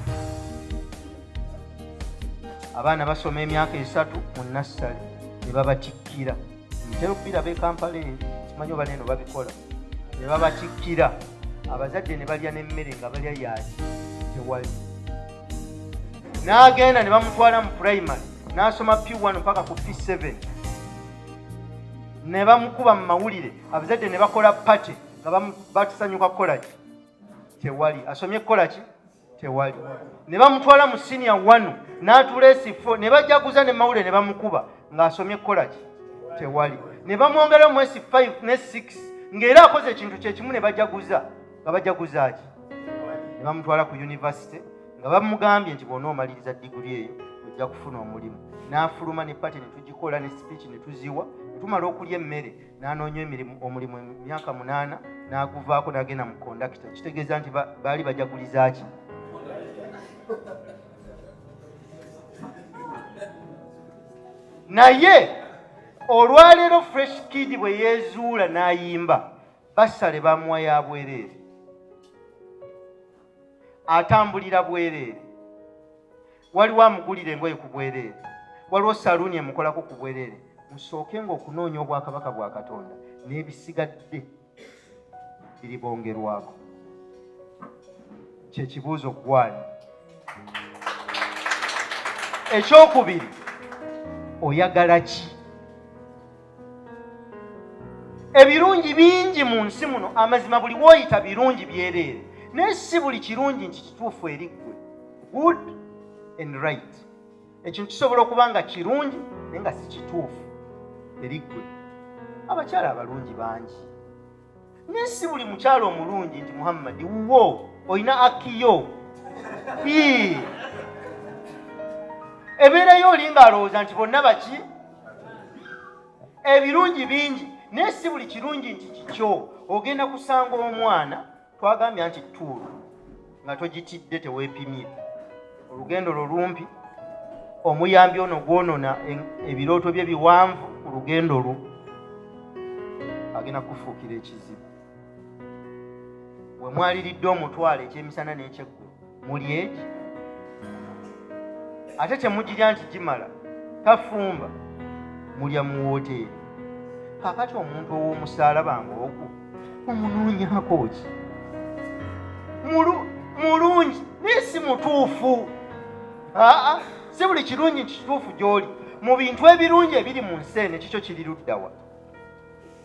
Abaana basoma emyaka 3 mu nassale ne babatikkira. Ntera okufiira ab'e Kampala eyo, simanyi oba neeno babikola, ne babatikkira. Abazadde ne balya n'emmere nga balya yaaki tewali. N'agenda ne bamutwala mu primary n'asoma P1 mpaka ku P7. Ne bamukuba mu mawulire, abazadde ne bakola pate nga batusanyuka kukola ki? Tewali. Asomye kukola ki? Tewali. Ne bamutwala mu senior 1 n'atuula S4 ne bajaguza ne mawulire ne bamukuba ng'asomye kukola ki? Tewali. Ne bamwongera mu S5 ne 6 ng'era akoze ekintu kye kimu ne bajaguza nga bajaguza ki? Ne bamutwala ku university nga bamugambye nti bw'onoomaliriza diguli eyo ojja kufuna omulimu. N'afuluma ne pate ne tugikola ne speech ne tuziwa. Tumala okulya emmere n'anoonya omulimu emyaka 8 n'aguvaako n'agenda mu kondakita. Kitegeeza nti baali bajaguliza ki? Naye olwaleero fresh kid bwe yeezuula n'ayimba, basale bamuwa ya bwereere, atambulira bwereere, waliwo amugulira engoye ku bwereere, waliwo saluuni emukolako ku bwereere. Musooke ng'okunoonya obwakabaka bwa Katonda n'ebisigadde biribongerwako. Kye kibuuzo gwani. Ekyokubiri, oyagala ki? Ebirungi bingi mu nsi muno, amazima buli w'oyita birungi byereere, naye si buli kirungi nti kituufu eri ggwe. Good and right. Ekintu kisobola okuba nga kirungi naye nga si kituufu eri ggwe. Abakyala abalungi bangi, naye si buli mukyala omulungi nti Muhammad wo olina akiyo. Ebeerayo oli ng'alowooza nti bonna baki? Ebirungi bingi naye si buli kirungi nti kikyo. Ogenda kusanga omwana twagambya nti tuulu nga togitidde teweepimye, olugendo lwo lumpi, omuyambi ono gwonona ebirooto bye biwanvu ku lugendo lwo, agenda kufuukira ekizibu. Bwe mwaliridde omutwalo ekyemisana n'ekyeggulu muli eki? Ate temugirya nti gimala tafumba, mulya mu woteeri. Kakati omuntu ow'omusaalaba ng'ogwo omunoonyako ki? Mulungi naye si mutuufu. Si buli kirungi nti kituufu gy'oli. mu bintu ebirungi ebiri mu nsi eno kikyo kiri luddawa.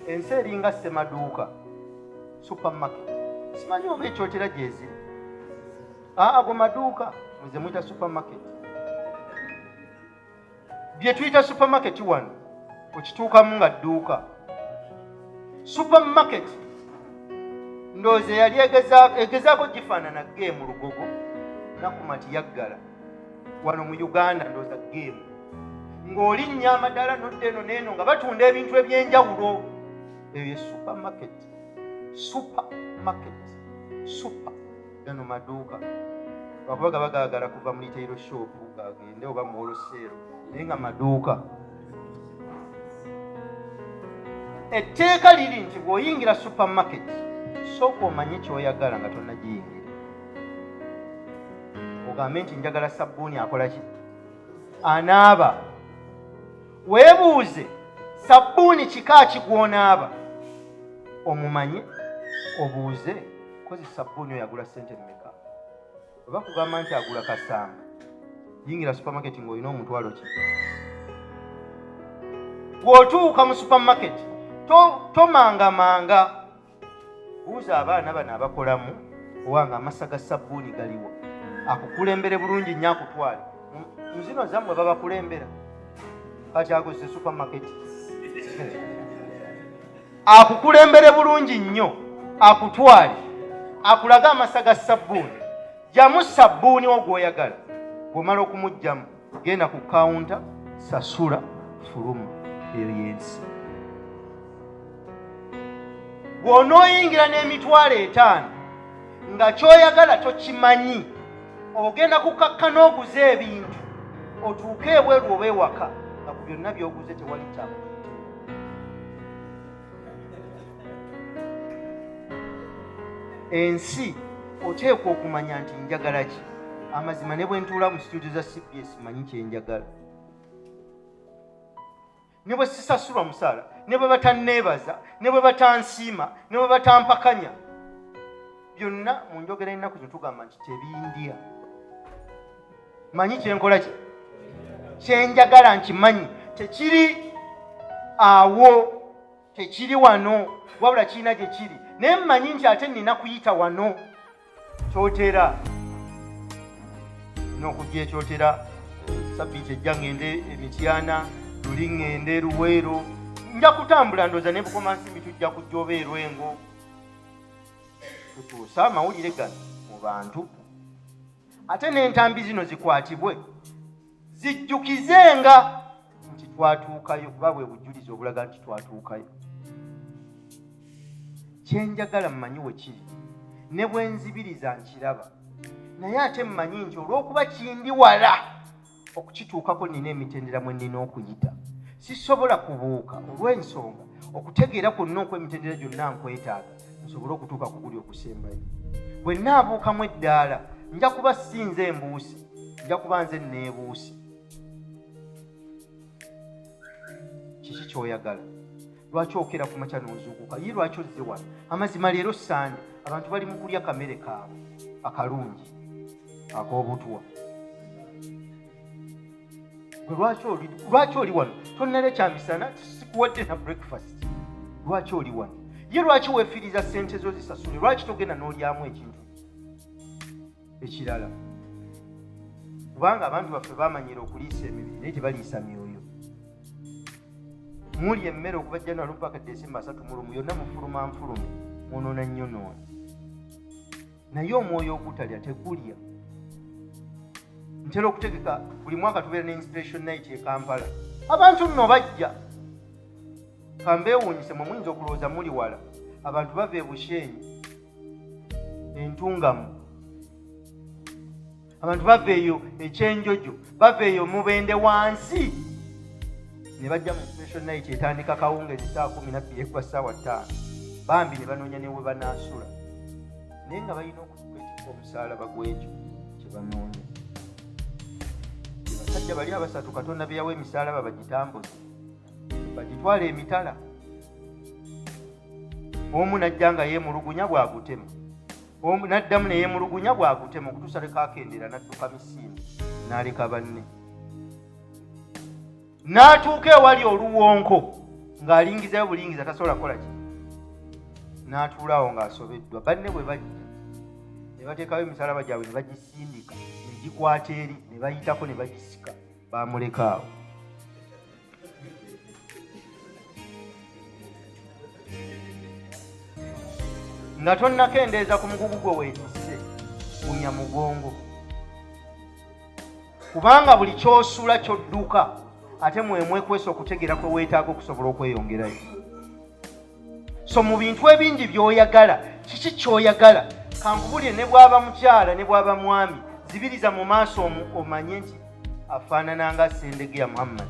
Ensi eringa Ssemaduuka, supermarket. Simanyi oba Kyotera gyeziri. Ago maduuka muze muyita supermarket. Bye tuyita supermarket wano okituukamu nga dduuka. Supermarket ndowooza yali egezaako gifaanana geemu Lugogo nakumati yaggala wano mu Uganda, ndowooza geemu ng'olinnya amadala nodda eno n'eno nga batunda ebintu eby'enjawulo. Eyo supermarket. Supermarket. Super gano maduuka bakubaga bagaagala kuva mu retail shop gagende oba mu wholesale naye nga maduuka. Etteeka liri nti bw'oyingira supermarket sooka omanye ky'oyagala nga tonnagiyingira. Ogambe nti njagala sabbuuni akola ki? Anaaba. Weebuuze sabbuuni kika ki gw'onaaba omumanye, obuuze kozi sabbuuni oyo agula ssente mmeka. Oba kugamba nti agula kasamba, yingira supermarket ng'olina omutwalo ki. Bw'otuuka mu supermarket tomangamanga. Buuza abaana bano abakolamu owanga amasa ga sabbuuni galiwo. Akukulembere bulungi nnyo akutwale. Mu zino zammwe babakulembera. Kati agoze supermarket. Akukulembere bulungi nnyo akutwale. Akulaga amasa ga sabbuuni. Jamu sabbuuni ogw'oyagala. Bw'omala okumugjamu genda ku kawunta, sasula, fuluma. Eyo y'ensi. Bw'onooyingira n'emitwalo 5 nga ky'oyagala tokimanyi, ogenda kukakkana oguze ebintu otuuke ebweru oba ewaka nga ku byonna by'oguze tewali kyakutuuka. Ensi oteekwa okumanya nti njagala ki. Amazima ne bwe ntuula mu studio za CBS manyi kyenjagala. Ne bwe sisasulwa musaala, ne bwe batanneebaza, ne bwe batansiima, ne bwe batampakanya, byonna mu njogera ennaku zino tugamba nti tebindya. Manyi kyenkola ki? Kyenjagala nkimanyi. Tekiri awo, tekiri wano, wabula kirina gye kiri. Naye mmanyi nti ate nina kuyita wano. Kyotera n'okujja Kyotera sabbiiti ejja ngende Emityana, luli ngende Luweero, nja kutambula ndooza ne Bukomansimbi tujja kujja oba e Lwengo. Tutuusa amawulire gano mu bantu. Ate n'entambi zino zikwatibwe zijjukizenga nti twatuukayo, kuba bwe bujulizi obulaga nti twatuukayo. Kyenjagala mmanyi we kiri, ne bwe nzibiriza nkiraba, naye ate mmanyi nti olw'okuba kindi wala okukituukako nina emitendera mwe nina okuyita. Sisobola kubuuka olw'ensonga okutegeera kwonna okw'emitendera gyonna nkwetaaga nsobole okutuuka ku guli okusembayo. Bwe nnaabuukamu eddaala nja kuba sinze embuusi, nja kuba nze neebuusi. Kiki ky'oyagala? Lwaki okera ku makya n'ozuukuka? Ye lwaki ozze wano? Amazima leero Sande abantu bali mu kulya kamere kaabwe akalungi ak'obutwa. Lwaki oli wano? Tonnalya kyamisana, sikuwadde na breakfast. Lwaki oli wano? Ye lwaki weefiriza ssente zo zisasule? Lwaki togenda n'olyamu ekintu ekirala? Kubanga abantu baffe bamanyira okuliisa emibiri naye tebaliisa myoyo. Muli emmere okuva January mpaka December 3 yonna mufuluma nfulume, mwonoona nnyo noona. Naye omwoyo ogutalya tegulya. Ntera okutegeka buli mwaka tubeera ne inspiration night e Kampala. Abantu nno bajja. Kambeewuunyise mwe muyinza okulowooza muli wala. Abantu bava e Bushenyi, Entungamu. Abantu bava eyo Ekyenjojo, bava eyo Mubende wansi. Ne bajja mu inspiration night etandika kawungeezi saa 12 ekuba ssaawa 5. Bambi ne banoonya ne we banaasula. Naye nga balina okwetikka omusaalaba gw'ekyo kye banoonya. Basajja bali abasatu Katonda be yawa emisaalaba bagitambuze, bagitwala emitala. Omu najja nga yeemulugunya bw'agutema, omu n'addamu ne yeemulugunya bw'agutema okutuusa leka akendera n'adduka Misinde n'aleka banne. n'atuuka ewali oluwonko ng'alingizayo bulingiza tasobola kukola ki, n'atuulaawo ng'asobeddwa. Banne bwe bajja ne bateekayo emisalaba gyabwe ne bagisindika ne gikwata eri ne bayitako ne bagisika, baamuleka awo. Nga tonnakendeeza ku mugugu gwe weetisse gunya mugongo, kubanga buli ky'osula ky'odduka ate mwemwekwesa okutegeera kwe weetaaga okusobola okweyongerayo. So mu bintu ebingi by'oyagala, kiki ky'oyagala? Kankubulire ne bw'aba mukyala ne bw'aba mwami, zibiriza mu maaso omanye nti afaanana nga Ssendegeya Muhammad.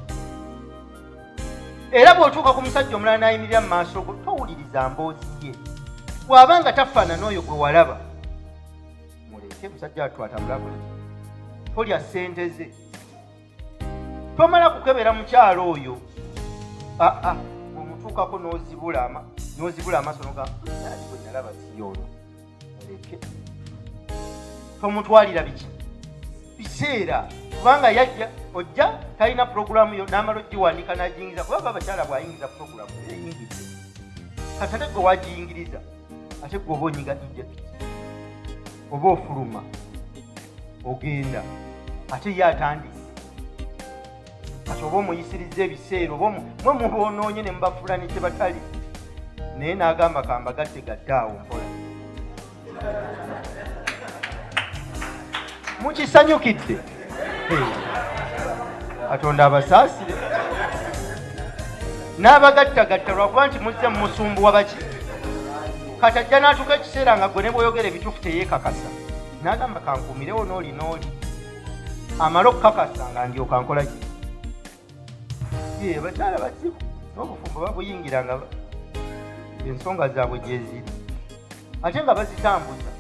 Era bw'otuuka ku musajja omulala n'ayimirira mu maaso go, towuliriza mboozi ye. Bw'aba nga tafaanana n'oyo gwe walaba, muleke musajja atwatambula buli, tolya ssente ze. Tomala kukebera mukyala oyo, omutuukako n'ozibula amaaso n'ogamba nali gwe nalaba si ono. Muleke, tomutwalira biki biseera, kubanga yajja ojja talina puroguramu yo n'amala ogiwandika n'agiyingiza, kubanga abakyala bw'ayingiza puroguramu eyingize kati ate gwe wagiyingiriza, ate gwe oba onyiga ejekiti oba ofuluma ogenda, ate ye atandise kati oba omuyisiriza ebiseera oba mwe mubonoonye ne mubafuula ne kye batali, naye n'agamba kambagatte gatte awo mpola. Mukisanyukidde? Katonda abasaasire. N'abagattagatta lwakuba nti muzze mu musumbu wa baki. Kati ajja n'atuuka ekiseera nga gwe ne bw'oyogera ebituufu teyeekakasa, n'agamba kankuumirewo n'oli n'oli, amala okukakasa nga ndyoka nkola ki. Abakyala bazibu n'obufumbo babuyingira nga ensonga zaabwe gye ziri, ate nga bazitambuza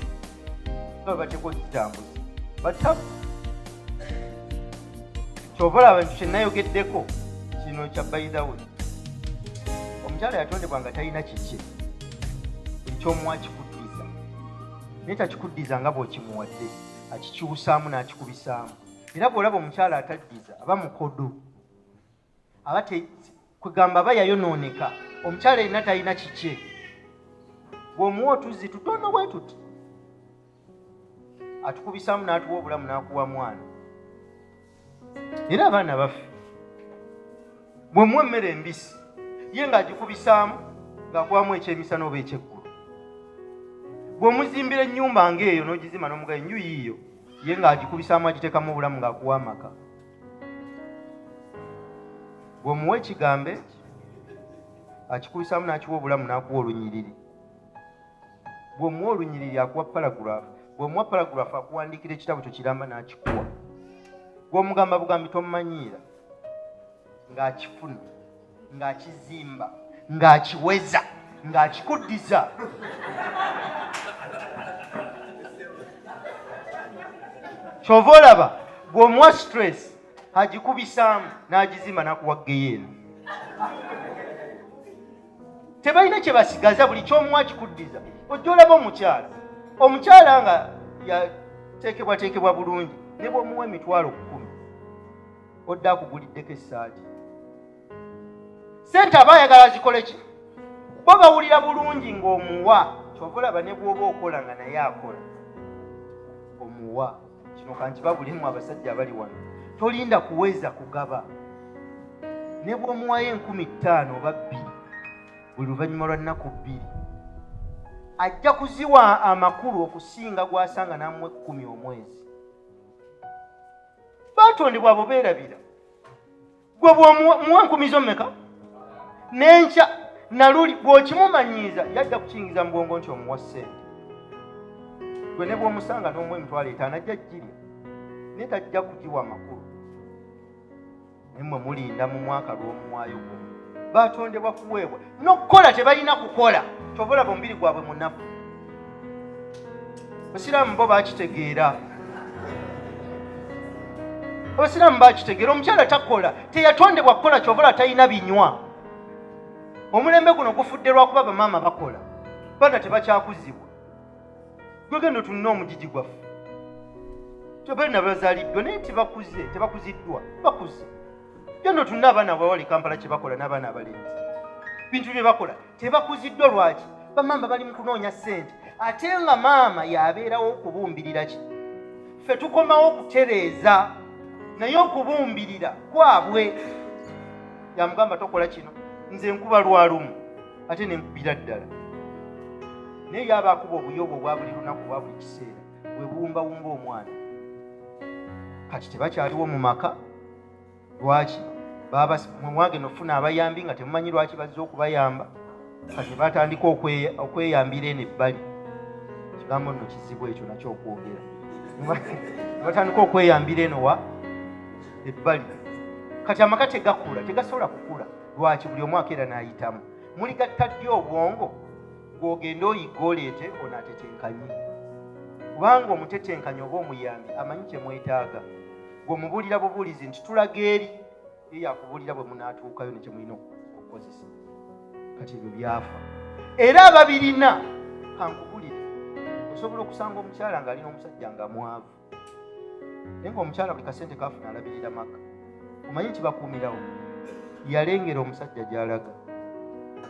nga bateeka ozitambuza batabu. Kyova olaba nti kyennayogeddeko kino kya by the way, omukyala yatondebwa nga talina kiki, ekyomuwa kikuddiza, naye takikuddiza nga bw'okimuwadde, akikyusaamu n'akikubisaamu. Era bw'olaba omukyala ataddiza aba mukodo, aba kwegamba aba yayonooneka. Omukyala yenna talina kiki, bw'omuwa otuzzi tutono bwe tuti, atukubisaamu n'atuwa obulamu n'akuwa mwana. Era abaana baffe bw'omuwa emmere embisi, ye ng'agikubisaamu ng'akuwamu ekyemisana oba ekyeggulu. Bw'omuzimbira ennyumba ng'eyo n'ogizimba n'omugayo enju yiiyo, ye ng'agikubisaamu agiteekamu obulamu ng'akuwa amaka. Bw'omuwa ekigambo ekyo, akikubisaamu n'akiwa obulamu n'akuwa olunyiriri. Bw'omuwa olunyiriri akuwa paragulaafu, bw'omuwa paragulaafu akuwandiikira ekitabo kyo kiramba n'akikuwa. Bw'omugamba bugambi tomumanyiira, ng'akifuna, ng'akizimba, ng'akiweza, ng'akikuddiza. Kyova olaba bw'omuwa stress agikubisaamu n'agizimba n'akuwa geyeena. Tebalina kye basigaza, buli ky'omuwa kikuddiza. Ojja olaba omukyala nga yateekebwateekebwa bulungi, ne bw'omuwa emitwalo 10 odda akuguliddeko essaati. Sente aba ayagala azikole ki? Bo bawulira bulungi ng'omuwa. Kyova olaba ne bw'oba okola nga naye akola, omuwa. Kino kankiba bulimu abasajja abali wano, tolinda kuweza kugaba. Ne bw'omuwayo 15,000 oba 2 buli luvannyuma lwa nnaku 2, ajja kuziwa amakulu okusinga gw'asanga n'amuwa 10 omwezi. Baatondebwa abo beerabira. Gwe bw'omuwa 10 zo mmeka? N'enkya naluli bw'okimumanyiiza yajja kukiyingiza mu bwongo nti omuwa ssente. Gwe ne bw'omusanga n'omuwa emitwalo 5 ajja ggirya, naye tajja kugiwa makulu. Naye mmwe mulinda mu mwaka lw'omuwaayo gumu. Baatondebwa kuweebwa n'okukola tebalina kukola. Kyova olaba omubiri gwabwe munafu. Abasiraamu bo baakitegeera. Omukyala takola, teyatondebwa kukola. Kyova olaba talina binywa. Omulembe guno gufudde lwakuba bamaama bakola, baana tebakyakuzibwa. Gwe genda otunina omugigi gwaffe. Tebali na bazaaliddwa naye tebakuziddwa, bakuze. Jono tunna abaana bawali Kampala kye bakola n'abaana abalenzi. Bintu bye bakola tebakuziddwa lwaki? Bamamba bali mu kunoonya ssente. Ate nga maama yabeerawo okubumbirira ki? Ffe tukomawo kutereeza naye okubumbirira kwabwe. Yamugamba tokola kino, nze nkuba lwalumu ate ne nkubira ddala. Naye yaba akuba obuyobo obwa buli lunaku obwa buli kiseera bwe buwumbawumba omwana. Kati tebakyaliwo mu maka. Lwaki? Mwagenda okufuna abayambi nga temumanyi lwaki bazze okubayamba. Kati batandika okweyambira eno ebbali. Kigambo nno kizibu ekyo nakyo okwogera. Batandika okweyambira eno wa ebbali. Kati amaka tegakula, tegasobola kukula. Lwaki? Buli omwaka era n'ayitamu. Muligatta ddi obwongo gw'ogenda oyiga oleete onaatetenkanye. Kubanga omutetenkanye oba omuyambi amanyi kye mwetaaga. Gw'omubuulira bubuulizi nti tulaga eri, ye yakubuulira bwe munaatuukayo ne kye mulina okukozesa. Kati ebyo byafa. Era ababirina kankubulire, osobola okusanga omukyala ng'alina omusajja nga mwavu. Naye ng'omukyala buli kasente kaafuna alabirira maka. Omanyi kibakuumirawo? Yalengera omusajja gy'alaga.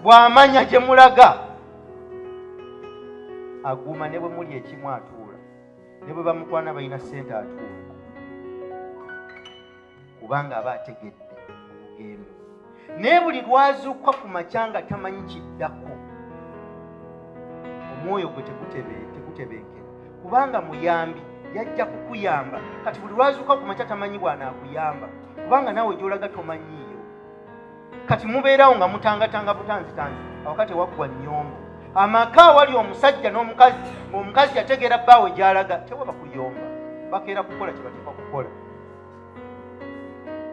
Bw'amanya gye mulaga, aguma ne bwe muli ekimu atuula, ne bwe bamukwana balina ssente atuula. Kubanga aba ategedde obugendo. Naye buli lwazuuka ku makyanga tamanyi kiddako, omwoyo gwe tegutebenkera. Kubanga muyambi yajja kukuyamba. Kati buli lwazuuka ku makya tamanyi bw'anaakuyamba, kubanga naawe gy'olaga tomanyiiyo. Kati mubeerawo nga mutangatanga butanzitanzi, awakati waggwa nnyombo. Amaka wali omusajja n'omukazi, omukazi yategeera bbaawe gy'alaga, tewaba kuyomba. Bakeera kukola kye bateekwa kukola.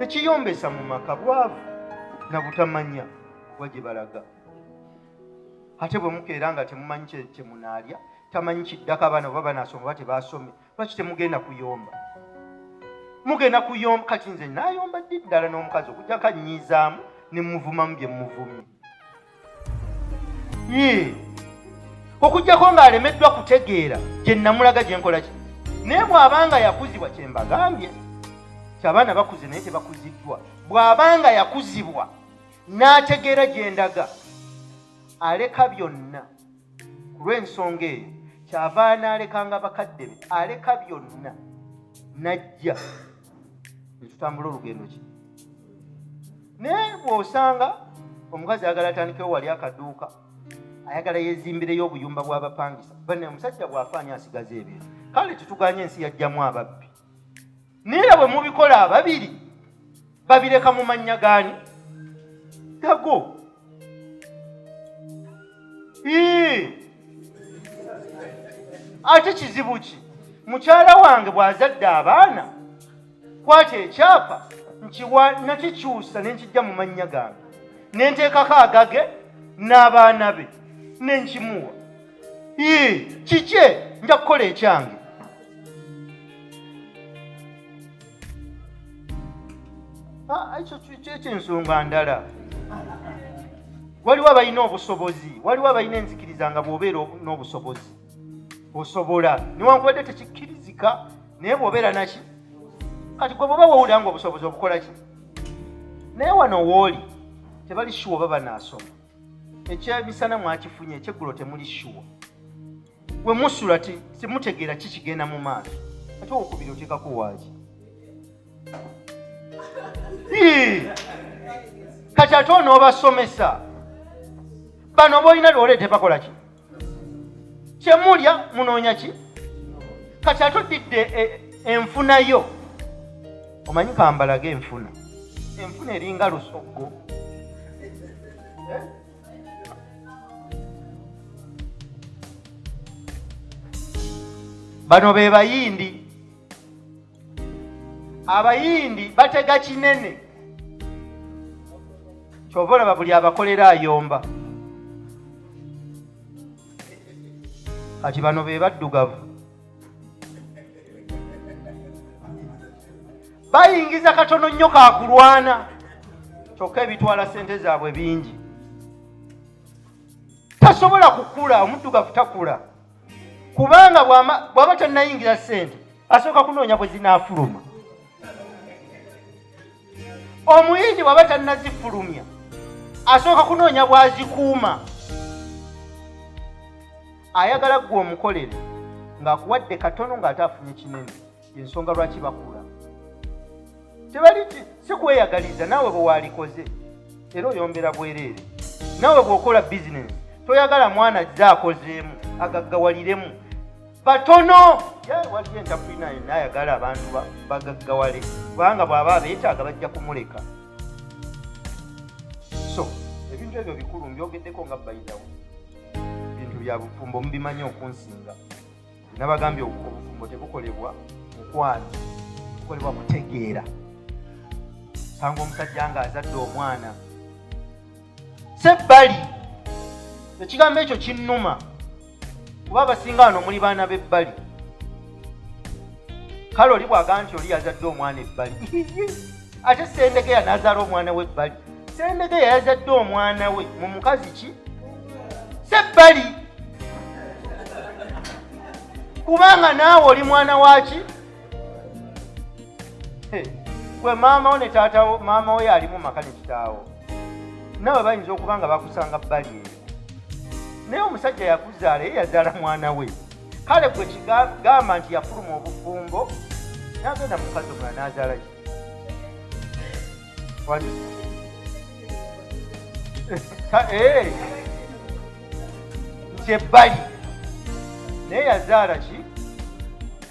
Ekiyombesa mu maka bwavu na butamanya bwa gye balaga. Ate bwe mukeera nga temumanyi kye munaalya, tamanyi kiddako abaana oba banaasoma oba tebaasome, lwaki temugenda kuyomba? Mugenda kuyomba. Kati nze naayomba ddi ddala n'omukazi okujjako annyiizaamu ne muvumamu bye muvumye. Okujjako ng'alemeddwa kutegeera gye namulaga gye nkola ki. Naye bw'abanga yakuzibwa, kye mbagambye, abaana bakuze naye tebakuziddwa. Bw'abanga yakuzibwa n'ategeera gye ndaga, aleka byonna. Ku lw'ensonga eyo kyava n'alekanga bakadde be, aleka byonna n'ajja ne tutambula olugendo ki. Naye bw'osanga omukazi ayagala atandikewo wali akaduuka, ayagala yeezimbireyo obuyumba bw'abapangisa, banne omusajja bw'afaanya asigaza ebyo. Kale tutuganye ensi yajjamu ababbi. Naye bwe mubikola ababiri, babireka mu mannya gaani? Gago. Ate kizibu ki? Mukyala wange bw'azadde abaana, kwata ekyapa nakikyusa ne nkijja mu mannya gange, ne nteekako agage n'abaana be ne nkimuwa. Kikye nja kukola ekyange. Ekyo ensonga ndala. Waliwo abalina obusobozi, waliwo abalina enzikiriza nga bw'obeera n'obusobozi osobola, newankubadde tekikkirizika, naye bw'obeera naki. Kati gwe bw'oba wawulira nga obusobozi obukola ki? Naye wano wooli tebali shuwa oba banaasoma. Ekyemisana mwakifunye, ekyeggulo temuli shuwa. We musula temutegeera kikigenda mu maaso. Ate okubiri oteekako waaki. Kati ate onoobasomesa bano boolina lw'oleete bakola ki? Kyemulya munoonya ki? Kati ate odidde enfuna yo. Omanyi kambalage enfuna. Enfuna eringa lusoggo. Bano be bayindi. Abayindi batega kinene. Kyova olaba buli abakolera ayomba. Kati bano be baddugavu. Bayingiza katono nnyo kaakulwana, kyokka ebitwala ssente zaabwe bingi. Tasobola kukula, omuddugavu takula. Kubanga bw'aba tannayingiza ssente, asooka kunoonya bwe zinaafuluma. omuyindi bw'aba tannazifulumya asooka kunoonya bw'azikuuma. Ayagala ggwe omukolere ng'akuwadde katono ng'ate afunye kinene. Ensonga lwaki bakula. Tebaliti si kweyagaliza naawe bwe waalikoze era oyombera bwereere. Naawe bw'okola bizinesi toyagala mwana azze akozeemu agaggawaliremu batono. Waliyo entafulina yenna ayagala abantu bagaggawale kubanga bw'aba abeetaaga bajja kumuleka. So ebintu ebyo bikulu mbyogeddeko nga bayidawo. Ebintu bya bufumbo mubimanyi okunsinga. Nabagambye obufumbo tebukolebwa mukwano, bukolebwa kutegeera. Sanga omusajja nga azadde omwana sebbali, ekigambo ekyo kinnuma kuba abasinga wano muli baana b'ebbali. Kale oli bw'agamba nti oli yazadde omwana ebbali ate Sendegeya n'azaala omwana we ebbali. Sendegeya yazadde omwana we mu mukazi ki? Sebbali. Kubanga naawe oli mwana waki? Gwe maama wo ne taata wo, maama wo yalimu maka ne kitaawo. Nawe bayinza okuba nga bakusanga bbali eyo. Naye omusajja yakuzaala ye yazaala mwana we. Kale gwe kigamba nti yafuluma obufumbo n'agenda mu mukazi omulala n'azaala ki? Nti ebbali. Naye yazaala ki?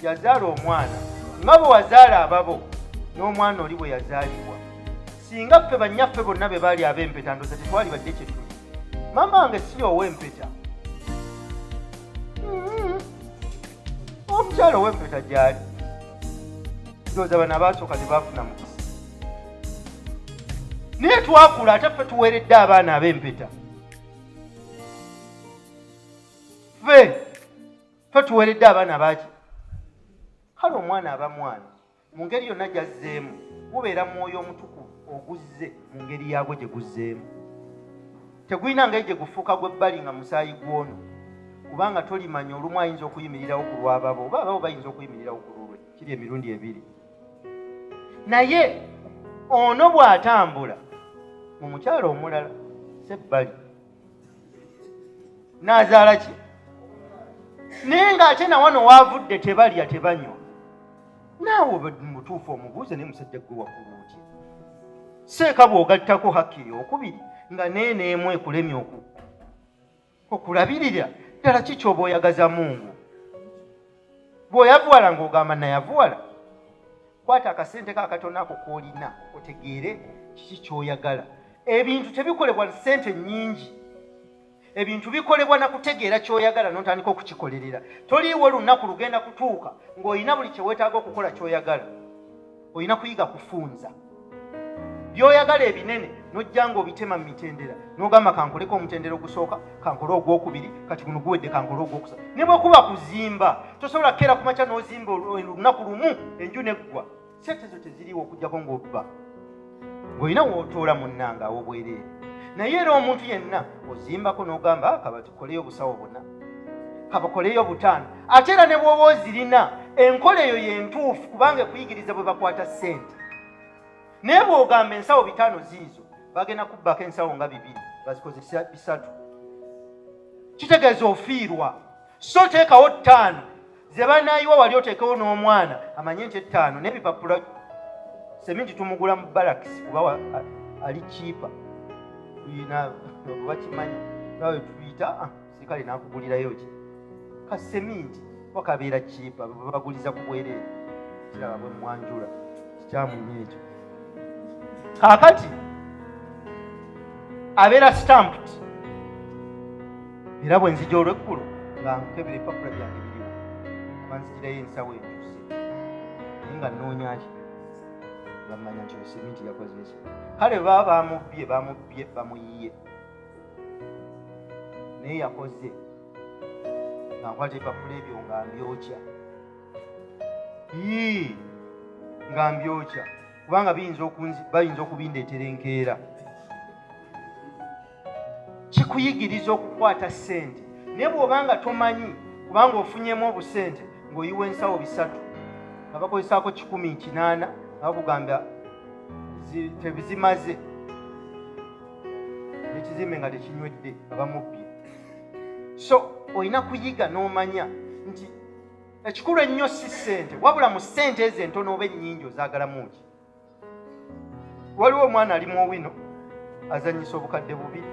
Yazaala omwana. Nga bwe wazaala ababo n'omwana oli bwe yazaalibwa. Singa ffe bannyaffe bonna be baali ab'empeta ndooza tetwali badde kye tuli. Maama wange si ow'empeta. Omukyala ow'empeta gy'ali. Ndooza bano abaasooka tebaafuna mukisa. Naye twakula ate ffe tuweeredde abaana ab'empeta. Ffe tuweeredde abaana baaki? Kale omwana aba mwana. Mu ngeri yonna gy'azzeemu gubeera mwoyo omutukuvu oguzze mu ngeri yaagwo gye guzzeemu. Tegulina ngeri gye gufuuka gw'ebbali nga musaayi gwono. Kubanga tolimanya olumu ayinza okuyimirirawo ku lw'ababo oba ababo bayinza okuyimirirawo ku lulwe. Kiri emirundi ebiri. Naye ono bw'atambula mu mukyala omulala sebbali n'azaala ki? Naye ng'ate na wano waavudde tebalya tebanywa. Naawe mutuufu omubuuze naye musajja gwe wakkulu otya? Seeka bw'ogattako hakkiri okubiri nga n'eneemu ekulemya okulabirira ddala ki ky'oba oyagaza Mungu? Bw'oyavuwala ng'ogamba nayavuwala, kwata akasente kaakatono ako k'olina otegeere kiki ky'oyagala. Ebintu tebikolebwa ssente nnyingi. Ebintu bikolebwa na kutegeera ky'oyagala n'otandika okukikolerera. Toliiwo lunaku lugenda kutuuka ng'olina buli kye weetaaga okukola ky'oyagala. Olina kuyiga kufunza. By'oyagala ebinene n'ojja ng'obitema mu mitendera. N'ogamba kankoleko omutendera ogusooka, kankole ogwokubiri, kati guno guwedde kankole ogwokusatu. Ne bwekuba kuzimba, tosobola kkeera ku makya n'ozimba olunaku lumu enju neggwa. Ssente zo teziriiwo okuggyako ng'obba. Ng'olina w'otoola munnanga aw'obwereere. Naye era omuntu yenna ozimbako n'ogamba kaba tukoleyo obusawo buna, kabakoleyo butaano. Ate era ne bw'oba ozirina enkola eyo y'entuufu kubanga ekuyigiriza bwe bakwata ssente. Naye bw'ogamba ensawo bitaano ziizo bagenda kubbako ensawo nga 2 bazikozesa 3. Kitegeeza ofiirwa. So teekawo 5 ze banaayiwa wali oteekewo n'omwana amanye nti 5 n'ebipapula seminti tumugula mu balakisi kuba ali kiipa. Bakimanyi nawe tuyita sikale nakugulirayo ki kaseminti wakabeera kiipa babaguliza ku bwereere kiraba bwe mwanjula kikyamunye ekyo. Kaakati abeera stamped era bwe nzija olw'eggulu nga nkebera ebipapula byange biriwo banzigirayo ensawo enjuse naye nga nnoonyaki bamanya nti seminti yakoze eki. Kale baba bamubbye bamuyiye naye yakoze nga nkwata ebipapula ebyo nga mbyokya nga mbyokya kubanga bayinza okubindeetera enkeera. Kikuyigiriza okukwata ssente naye bw'obanga tomanyi kubanga ofunyemu obusente ng'oyiwa ensawo 3 nga bakozesaako 180 nga bakugamba tebizimaze ekizimbe nga tekinywedde abamubbye. So olina kuyiga n'omanya nti ekikulu ennyo si ssente, wabula mu ssente ezo entono oba ennyingi ozaagalamu ki. Waliwo omwana ali mu wino azannyisa obukadde bubiri,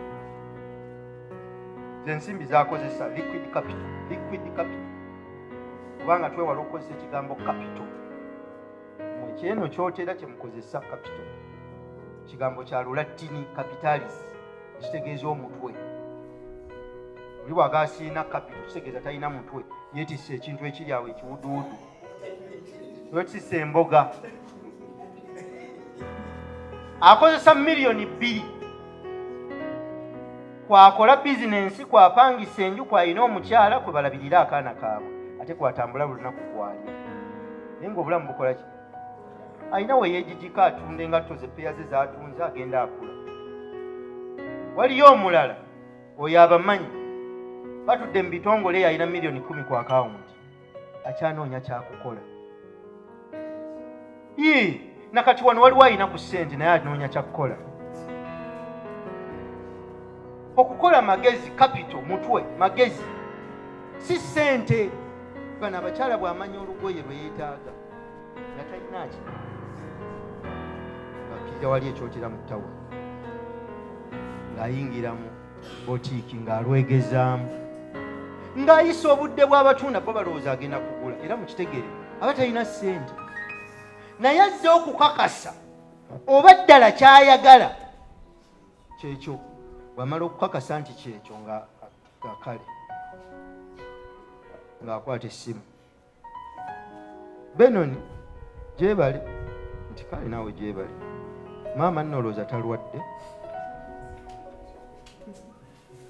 zensimbi zakozesa liquid capital kubanga twewala okukozesa ekigambo capital. Ekyeno kyotera kyemukozesa capital, kigambo kya Lulatini capitalis, kitegeeza omutwe. Oli bw'agaasiina capital kitegeeza talina mutwe, yeetisse ekintu ekiri awo ekiwuduwudu, yeetisse emboga. Akozesa miliyoni 2 kwakola bizinensi, kwapangisa enju, kwalina omukyala kwe balabirira akaana kaabwe, ate kwatambula buli lunaku kwalya. Naye ng'obulamu bukola ki? Alina we yeejijika atunda engatto ze peya ze z'atunze agenda akula. Waliyo omulala oyo abamanyi batudde mu bitongole alina miliyoni 10 ku akawunti, akyanoonya kyakukola. Nakati wano waliwo alina ku ssente naye anoonya kyakukola. Okukola magezi, capital, mutwe, magezi, si ssente. Bano abakyala bw'amanya olugoye lwe yeetaaga nga talina ki, ng'akkirira wali ekyotera mu ttawa, ng'ayingira mu botiiki ng'alwegezaamu, ng'ayisa obudde bw'abatunda bo balowooza agenda kugula, era mu kitegere aba talina ssente. Naye azze okukakasa oba ddala kyayagala kyekyo. Bw'amala okukakasa nti kyekyo nga kale ng'akwata essimu, Benoni gyebale nti kale naawe gyebale, maama nnolooza talwadde,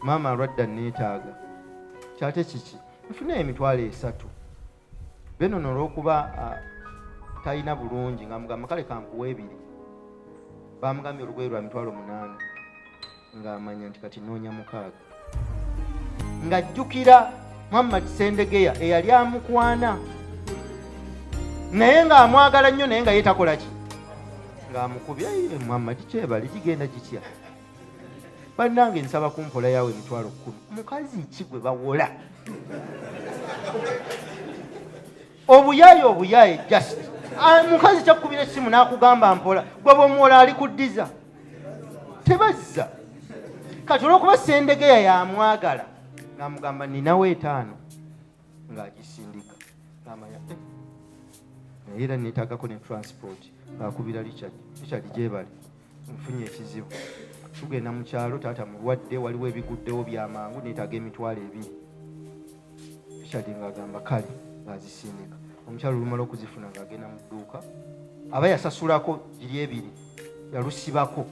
maama alwadde neetaaga kyate kiki, nfune emitwalo 3. Benoni olw'okuba talina bulungi ng'amugamba kale kankuwa 2, bamugambye olugoye lwa mitwalo 8, ng'amanya nti kati noonya 6, ng'ajjukira Muhammad Sendegeya eyali amukwana naye ng'amwagala nnyo, naye nga yeetakola ki, ng'amukubya. Muhammad kyebali gigenda gitya, bannange nsaba kumpola yawe emitwalo 10. Mukazi ki gwe bawola? Obuyaayi just mukazi kyakubira essimu n'akugamba mpola, gwe bw'omuwola alikuddiza, tebazza. Kati olw'okuba Sendegeya yamwagala ng'amugamba ninawe 5, ng'agisindika ng'amanya naye era neetaagako ne transport, ng'akubira Richard gyebale, nfunye ekizibu, tugenda mu kyalo, taata mulwadde, waliwo ebiguddewo byamangu, neetaaga emitwalo 2. Richard ng'agamba kale, ng'azisindika. Omukyalo olumala okuzifuna ng'agenda mu dduuka, aba yasasulako giri 2, yalusibako,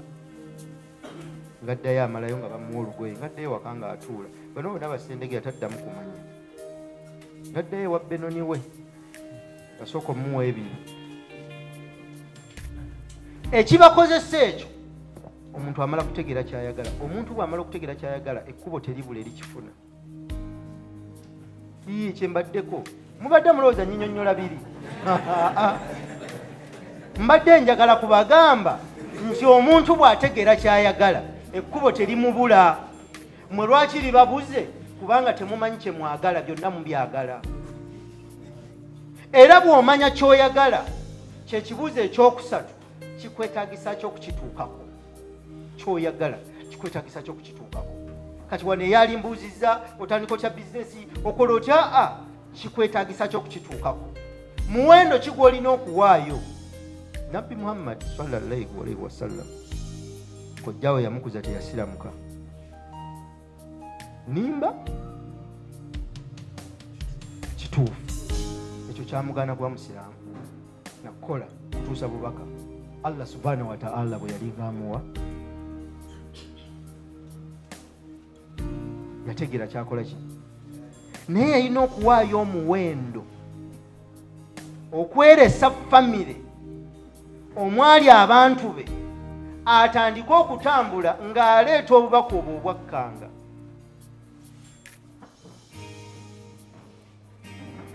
ng'addayo amalayo nga bamuwa olugoye, ng'addayo waka ng'atuula. Bano bonna Basendegeya taddamu kumanya, ng'addayo ewa Benoni we, asooka omuwa 2. Ekibakozesa ekyo, omuntu amala kutegeera kyayagala. Omuntu bw'amala okutegeera kyayagala, ekkubo teribula erikifuna. Kyembaddeko mubadde mulowooza nnyinnyonnyola 2. Mbadde njagala kubagamba nti omuntu bw'ategeera kyayagala, ekkubo terimubula. Mwe lwaki libabuze? Kubanga temumanyi kye mwagala, byonna mubyagala. Era bw'omanya ky'oyagala, kye kibuuzo ekyokusatu, kikwetaagisa ky'okukituukako. Ky'oyagala kikwetaagisa ky'okukituukako. Kati wano eyalimbuuzizza otandika kya bizinesi okola otya, kikwetaagisa ky'okukituukako. Muwendo ki gw'olina okuwaayo? Nabbi Muhammad sallallahu alaihi wasallam kojjawe yamukuza teyasiramuka. Nimba kituufu ekyo kyamugaana kuba musiraamu, nakola kutuusa bubaka Allah subhanahu wa ta'ala bwe yali ng'amuwa, yategeera kyakola ki, naye yalina okuwaayo omuwendo okweresa famire omwali abantu be, atandike okutambula ng'aleeta obubaka obwo obwakkanga.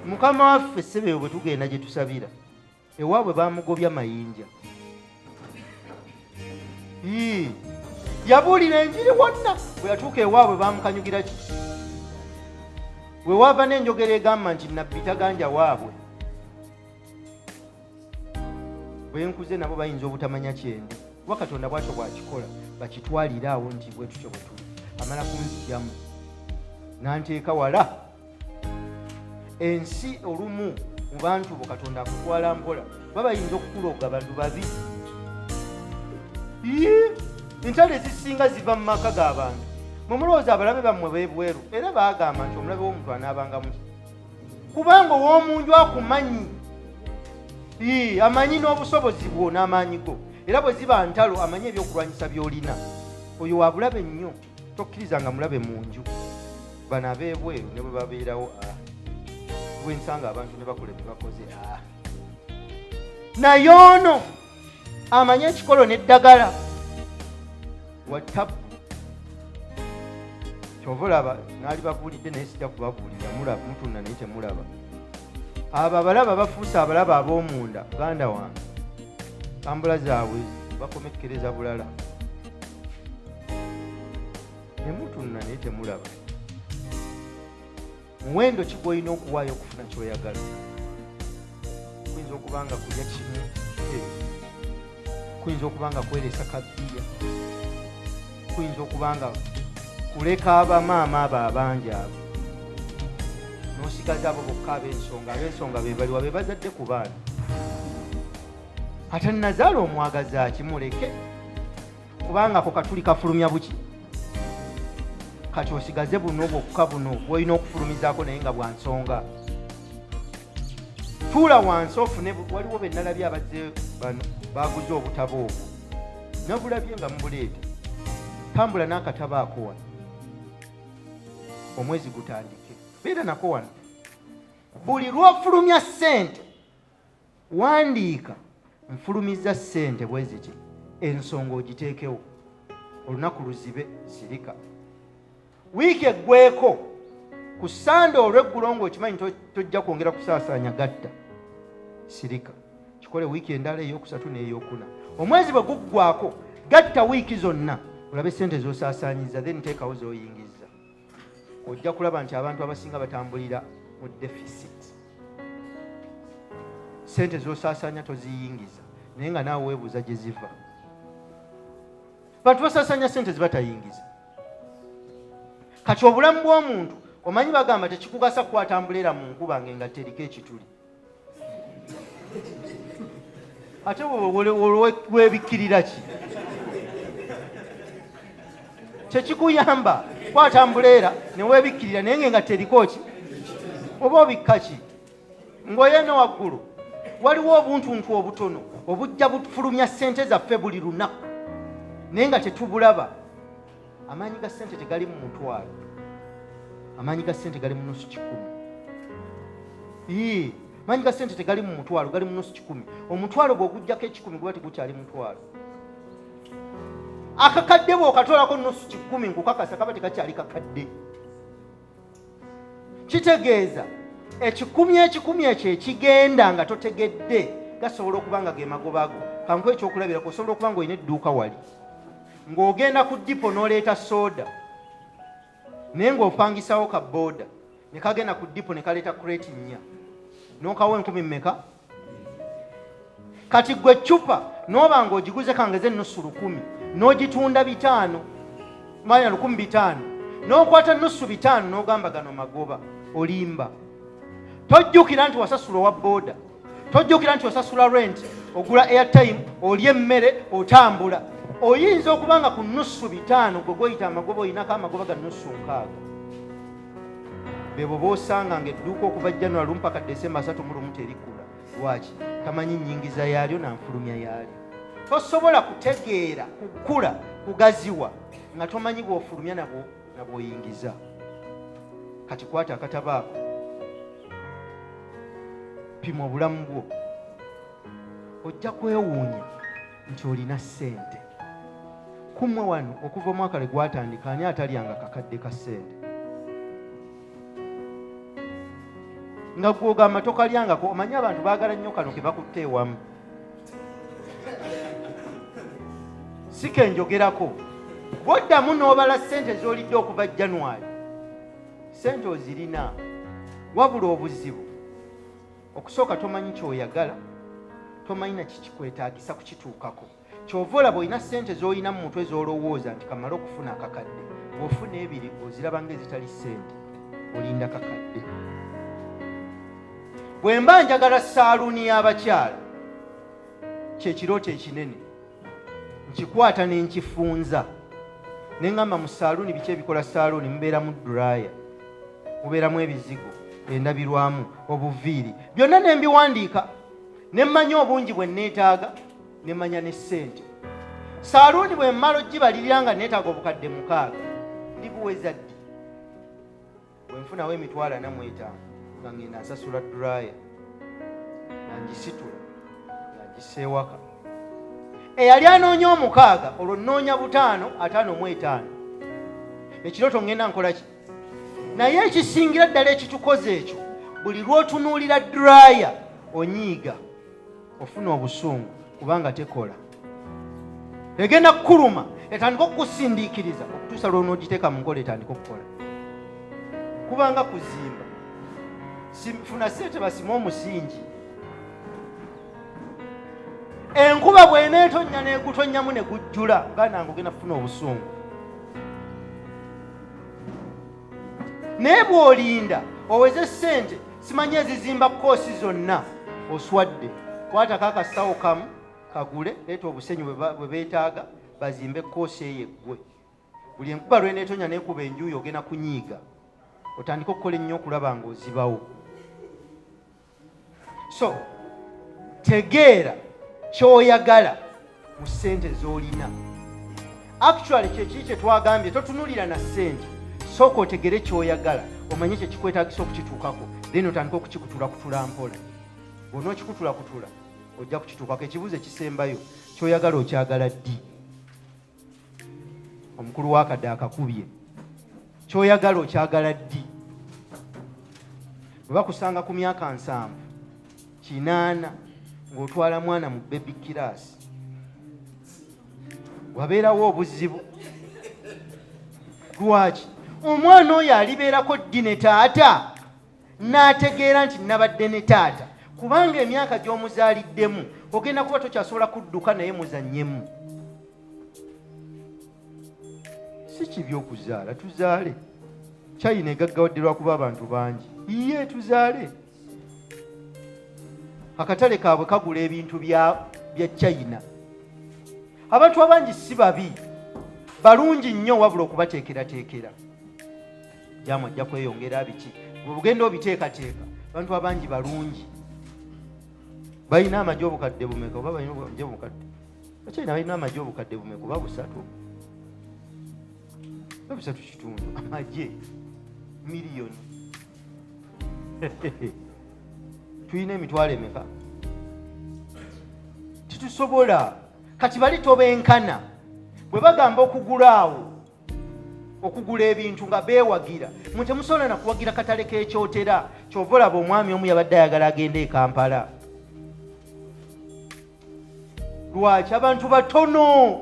Mukama waffe ssebe bwe tugenda gye tusabira, ewaabwe baamugobya mayinja, yabuulira enjiri wonna bwe yatuuka ewaabwe bamukanyugira ki we wava n'enjogera egamba nti nabbi taganja waabwe bwe nkuze nabo bayinza obutamanya kyendi kuba Katonda bw'atyo bw'akikola bakitwalire awo nti bwe tutyo bwe tuli amala kunzigyamu n'anteeka wala ensi olumu mu bantu bo Katonda akutwala mpola babayinza okukuloga bantu babi entalo ezisinga ziva mu maka g'abantu mumulowooza abalabe bammwe beebweru era baagamba nti omulabe w'omuntu anaabanga muti kubanga ow'omunju akumanyi amanyi n'obusobozi bwo n'amaanyi go era bwe ziba ntalo amanyi ebyokulwanyisa by'olina oyo wa bulabe nnyo tokkirizanga mulabe mu nju bano abeebweru ne bwe babeerawo bwensanga abantu ne bakola bye bakoze naye ono amanyi ekikolo n'eddagala watabu kyova olaba naali babuulidde naye sijja kubabuulira mutunda naye temulaba abo abalaba bafuuse abalaba ab'omunda muganda wange tambula zaabwe bakomekkereza bulala ne mutunda naye temulaba muwendo ki gw'olina okuwaayo okufuna ky'oyagala kuyinza okuba nga kulya kimu kuyinza okuba nga kweresa kabbiya kuyinza okuba nga kuleka abamaama abo abangi abo n'osigaza abo bokka ab'ensonga be baliwa be bazadde ku baana ate nazaala omwagaza kimuleke kubanga ako katuli kafulumya buki kati osigaze buno bwokka buno bwolina okufulumizaako naye nga bwa nsonga tuula wansi ofune waliwo bennalabye abazze bano baguze obutabo obwo nabulabye nga mubuleeta tambula n'akatabo ako wano omwezi gutandike beera nako wano buli lwofulumya ssente wandiika nfulumiza ssente bwe ziti ensonga ogiteekewo olunaku luzibe sirika wiiki eggweko ku Sande olw'eggulo ng'okimanyi tojja kwongera kusaasaanya gatta sirika kikole wiiki endala ey'okusatu n'ey'okuna omwezi bwe guggwako gatta wiiki zonna olabe ssente z'osaasaanyiza then teekawo z'oyingiza ojja kulaba nti abantu abasinga batambulira mu deficit ssente z'osaasaanya toziyingiza naye nga naawe weebuuza gye ziva bantu basaasaanya ssente zibatayingiza kati obulamu bw'omuntu omanyi bagamba tekikugasa kwatambulira mu nkuba ng'engatta eriko ekituli ate weebikkirira ki tekikuyamba kwatambulera ne weebikkirira naye ng'engatta eriko ki oba obikka ki ng'oyene waggulu waliwo obuntuntu obutono obujja bufulumya ssente zaffe buli lunaku naye nga tetubulaba amaanyi ga ssente tegali mu mutwalo amaanyi ga ssente gali mu nusu kikumi amaanyi ga ssente tegali mu mutwalo gali mu nusu kikumi omutwalo bw'ogugjako ekikumi guba tegukyali mutwalo akakadde bw'okatolako nusu kikumi nkukakasa kaba tekakyali kakadde kitegeeza ekikumi ekyo ekigenda nga totegedde gasobola okuba nga ge magobago kankuwa ekyokulabirako osobola okuba nga olina edduuka wali ng'ogenda ku dipo n'oleeta sooda naye ng'opangisawo ka booda ne kagenda ku dipo ne kaleeta kreti 4 n'okawo 10 mmeka kati gwe cupa n'oba ng'ogiguze kangeze nusu 100 n'ogitunda 5 manya 1,500 n'okwata nusu 5 n'ogamba gano magoba olimba tojjukira nti wasasula owa booda tojjukira nti osasula rent ogula airtime olya emmere otambula oyinza okuba nga ku nusu 5 gwe goyita amagoba olinako amagoba ga nusu 6 bebo boosanga ng'edduuka okuva January mpaka December 31 terikula lwaki tamanyi nnyingiza yaalyo nanfulumya yaalyo tosobola kutegeera kukula kugaziwa nga tomanyi bw'ofulumya nabw'oyingiza kati kwata akatabo ako pima obulamu bwo ojja kwewuunya nti olina ssente kumwe wano okuva omwaka lwe gwatandika ani atalyanga kakadde ka ssente nga gwogamba tokalyangako omanyi abantu baagala nnyo kano ke bakutte ewamu sikenjogerako boddamu n'obala ssente z'olidde okuva January. Ssente ozirina wabula obuzibu okusooka tomanyi ky'oyagala, tomanyi na kikikwetaagisa kukituukako. Kyova olaba olina ssente z'olina mu mutwe z'olowooza nti kamala okufuna akakadde, bw'ofuna ebiri oziraba ng'ezitali ssente, olinda kakadde. Bwe mba njagala saaluuni y'abakyala, kye kirooto ekinene, nkikwata ne nkifunza ne ngamba mu saaluuni biki ebikola saaluuni, mubeeramu duraaya, mubeeramu ebizigo, endabirwamu, obuviiri, byonna ne mbiwandiika ne mmanya obungi bwe neetaaga, ne mmanya ne ssente. Saaluuni bwe mmala ogibalirira nga neetaaga obukadde 6 ndibuweza ddi? Bwe nfunawo emitwalo 45 nga ngenda nsasula duraaya, nangisitula, nangiseewaka. Eyali anoonya 6 olwo nnoonya 5, 55. Ekirooto ngenda nkola ki? Naye ekisingira ddala ekitukoze ekyo, buli lw'otunuulira duraaya onyiiga, ofuna obusungu kubanga tekola. Egenda kukuluma, etandika okukusindiikiriza okutuusa lw'onoogiteeka mu nkola etandika okukola. Kubanga kuzimba, funa ssente basime omusingi. Enkuba bw'eneetonnya n'egutonnyamu ne gujjula, ganange ogenda kufuna obusungu. Naye bw'olinda oweze ssente, simanyi ezizimba koosi zonna, oswadde. Kwatako akasawo kamu kagule, leeta obusenyu bwe beetaaga, bazimbe koosi eyo eggwe. Buli enkuba lw'eneetonnya n'ekuba enjuuyi ogenda kunyiiga, otandika okukola ennyo okulaba ng'ozibawo. So tegeera ky'oyagala mu ssente z'olina. Actually kyeki kye twagambye, totunulira na ssente, sooka otegere ky'oyagala, omanye kye kikwetaagisa okukituukako, then otandika okukikutulakutula mpola. Bw'onookikutulakutula ojja kukituukako. Ekibuuzo ekisembayo, ky'oyagala okyagala ddi? Omukulu w'akadde akakubye, ky'oyagala okyagala ddi? Bwe bakusanga ku myaka 7, 8 ng'otwala mwana mu baby class, wabeerawo obuzibu. Lwaki? Omwana oyo alibeerako ddi ne taata n'ategeera nti nabadde ne taata, kubanga emyaka gy'omuzaaliddemu ogenda kuba tokyasobola kudduka naye muzannyemu. Si kibi okuzaala, tuzaale. China egaggawadde lwakuba abantu bangi, iye tuzaale. Akatale kaabwe kagula ebintu bya China. Abantu abangi si babi, balungi nnyo wabula okubateekerateekera. Jamu ajja kweyongera biki, bw'ogenda obiteekateeka, abantu abangi balungi. Balina amagi obukadde bumeka oba balina amagi obukadde? Abachina balina amagi obukadde bumeka oba 3? 3.5 amagi miliyoni. Tulina emitwalo emeka? Titusobola. Kati bali tobenkana. Bwe bagamba okugulaawo, okugula ebintu nga beewagira, mwe temusobola na kuwagira katale k'ekyotera. Kyova olaba omwami omu yabadde ayagala agende e Kampala. Lwaki? Abantu batono.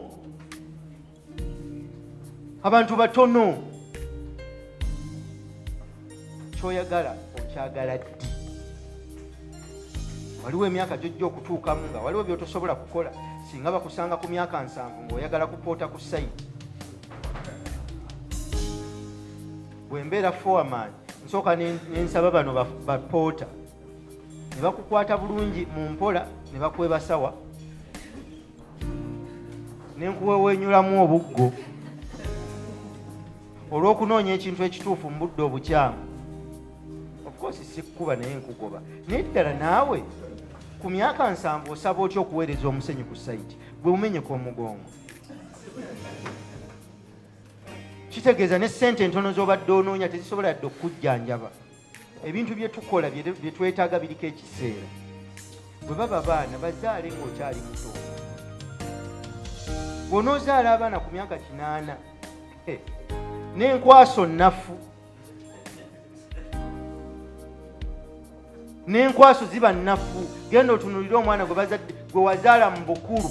Abantu batono. Ky'oyagala okyagala ddi? Waliwo emyaka gy'ojja okutuukamu nga waliwo by'otosobola kukola. Singa bakusanga ku myaka 7 ng'oyagala kupoota ku sayiti. Bwe mbeera foreman, nsooka n'ensaba bano bapoota, ne bakukwata bulungi mu mpola, ne bakwebasawa, ne nkuwewenyulamu obuggo olw'okunoonya ekintu ekituufu mu budde obukyamu. Of course sikkuba naye nkugoba. Naye ddala naawe ku myaka 7 osaba otya okuweereza omusenyu ku sayiti bwe umenyeka omugongo? Kitegeeza ne ssente entono z'obadde onoonya tezisobola yadde okujjanjaba. Ebintu bye tukola bye twetaaga biriko ekiseera. Bwe baba baana bazaale ng'okyali muto. Bw'onoozaala abaana ku myaka 8 n'enkwaso nnafu, n'enkwaso ziba nnafu. Genda otunuulire omwana gwe wazaala mu bukulu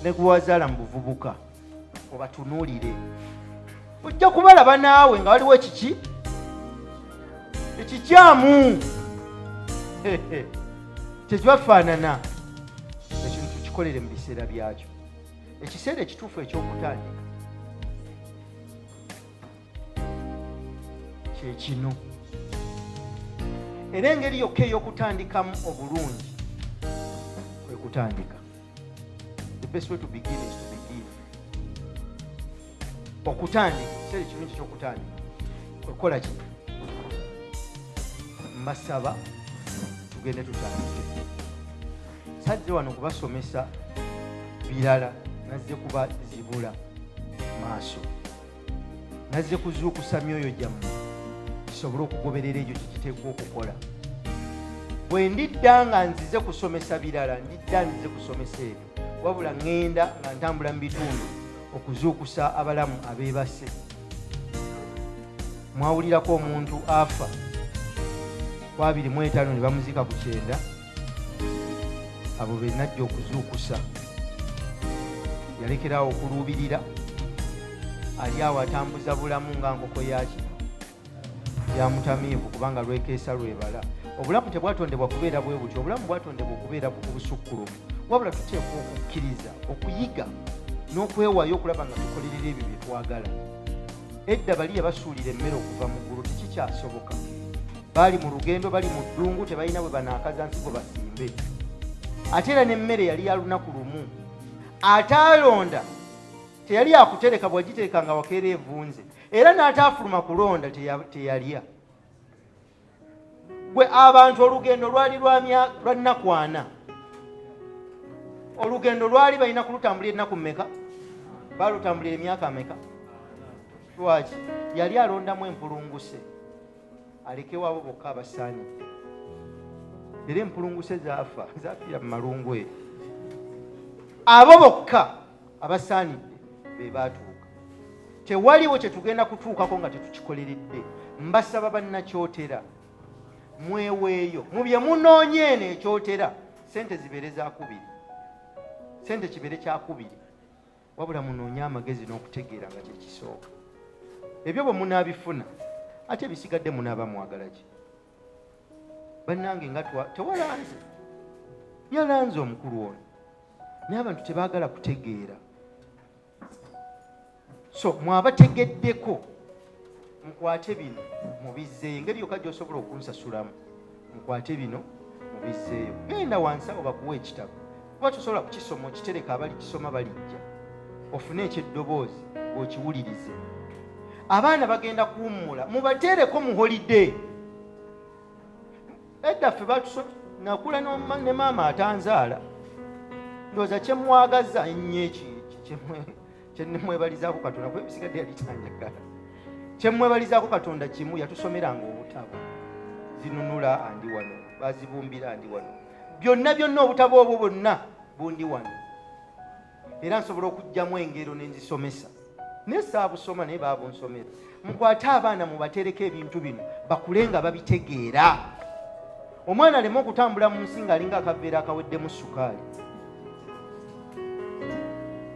ne gwewazaala mu buvubuka obatunuulire, ojja kubalaba naawe nga waliwo ekikyamu tekibafaanana. Ekintu tukikolere mu biseera byakyo. Ekiseera ekituufu eky'okutandika kyekino, era engeri yokka ey'okutandikamu obulungi kwe kutandika. The best way to begin is to begin. Okutandika, ekiseera ekirungi eky'okutandika kwe kukola kino. Mbasaba tugende tutandike. Sadde wano kubasomesa birala, nazze kubazibula maaso, nazze kuzuukusa myoyo gyammwe kisobole okugoberera ekyo kikiteekwa okukola. Bwe ndidda nga nzize kusomesa birala, ndidda nzize kusomesa ebyo, wabula ŋŋenda nga ntambula mu bitundu okuzuukusa abalamu abeebase. Mwawulirako omuntu afa ku 25 ne bamuziika ku 9, abo be najja okuzuukusa. Yalekeraawo okuluubirira, ali awo atambuza bulamu nga nkoko yaki yamutamiivu, kubanga lwekeesa lwebala. Obulamu tebwatondebwa kubeera bwe butyo, obulamu bwatondebwa okubeera busukkulumu, wabula tuteekwa okukkiriza, okuyiga n'okwewaayo okulaba nga tukolerera ebyo bye twagala. Edda bali yabasuulira emmere okuva mu ggulu, tekikyasoboka. Baali mu lugendo, bali mu ddungu, tebalina bwe banaakaza nsigo basimbe. Ate era n'emmere yali ya lunaku lumu. Ataalonda teyali akutereka, bw'agitereka nga wakeera evunze, era n'ataafuluma kulonda teyalya. Bwe abantu olugendo lwali lwa nnaku 4, olugendo lwali balina kulutambulira ennaku mmeka? Balutambulira emyaka mmeka? Lwaki? Yali alondamu empulunguse alekewo abo bokka abasaanidde. Era empulunguse zaafa, zaafiira mu malungu eyo. Abo bokka abasaanidde be baatuuka. Tewaliwo kye tugenda kutuukako nga tetukikoleredde. Mbasaba bannakyotera, mweweeyo mu bye munoonye eno ekyotera, sente zibeere za 2, sente kibeere kya 2, wabula munoonye amagezi n'okutegeera nga kyekisooka. Ebyo bwe munaabifuna, ate bisigadde munaaba mwagala ki? Bannange nga tewalanze, yalanze omukulu ono, naye abantu tebaagala kutegeera. So mwabategeddeko, mukwate bino mubizzeeyo. Engeri yokka gy'osobola okunsasulamu, mukwate bino mubizzeeyo. Genda wansi awo bakuwa ekitabo, kuba tosobola kukisoma okitereka abali kisoma balijja, ofune ekyeddoboozi okiwulirize. Abaana bagenda kuwummula, mubateereko mu holiday. Edda ffe nakula ne maama atanzaala, ndowooza kyemwagaza ennyo eki kyenemwebalizaako Katonda, kuba ebisigadde yali tanjagala. Kyemwebalizaako Katonda kimu, yatusomeranga obutabo, zinunula andi wano, bazibumbira andi wano, byonna obutabo obwo bwonna bundi wano. Era nsobola okugjamu engero nenzisomesa, naye saabusoma naye baabunsomera. Mukwate abaana mubatereko ebintu bino, bakule nga babitegeera. Omwana aleme okutambula mu nsi ng'alinga akaveera akaweddemu sukaali.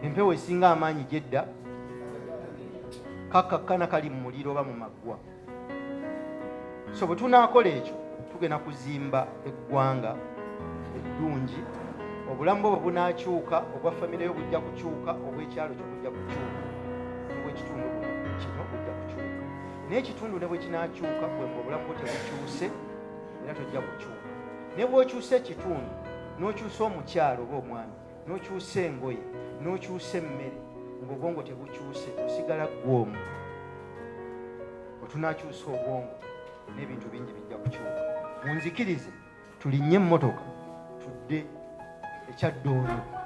Empewo esinga amaanyi gyedda kakakkana kali mu muliro oba mu maggwa. So bwe tunaakola ekyo, tugenda kuzimba eggwanga eddungi. Obulamu bwo bwe bunaakyuka, obwa famire yo bujja kukyuka, obw'ekyalo kyo bujja kukyuka, n'obw'ekitundu kino bujja kukyuka. Naye ekitundu ne bwe kinaakyuka, bwe obulamu bwo tebukyuse, era tojja kukyuka. Ne bw'okyusa ekitundu, n'okyusa omukyalo oba omwami, n'okyusa engoye, n'okyusa emmere, ng'obwongo tebukyuse, osigala gw'omu. Bwe tunaakyusa obwongo, n'ebintu bingi bijja kukyuka. Munzikirize, tulinnye emmotoka, tudde ekyaddoolo.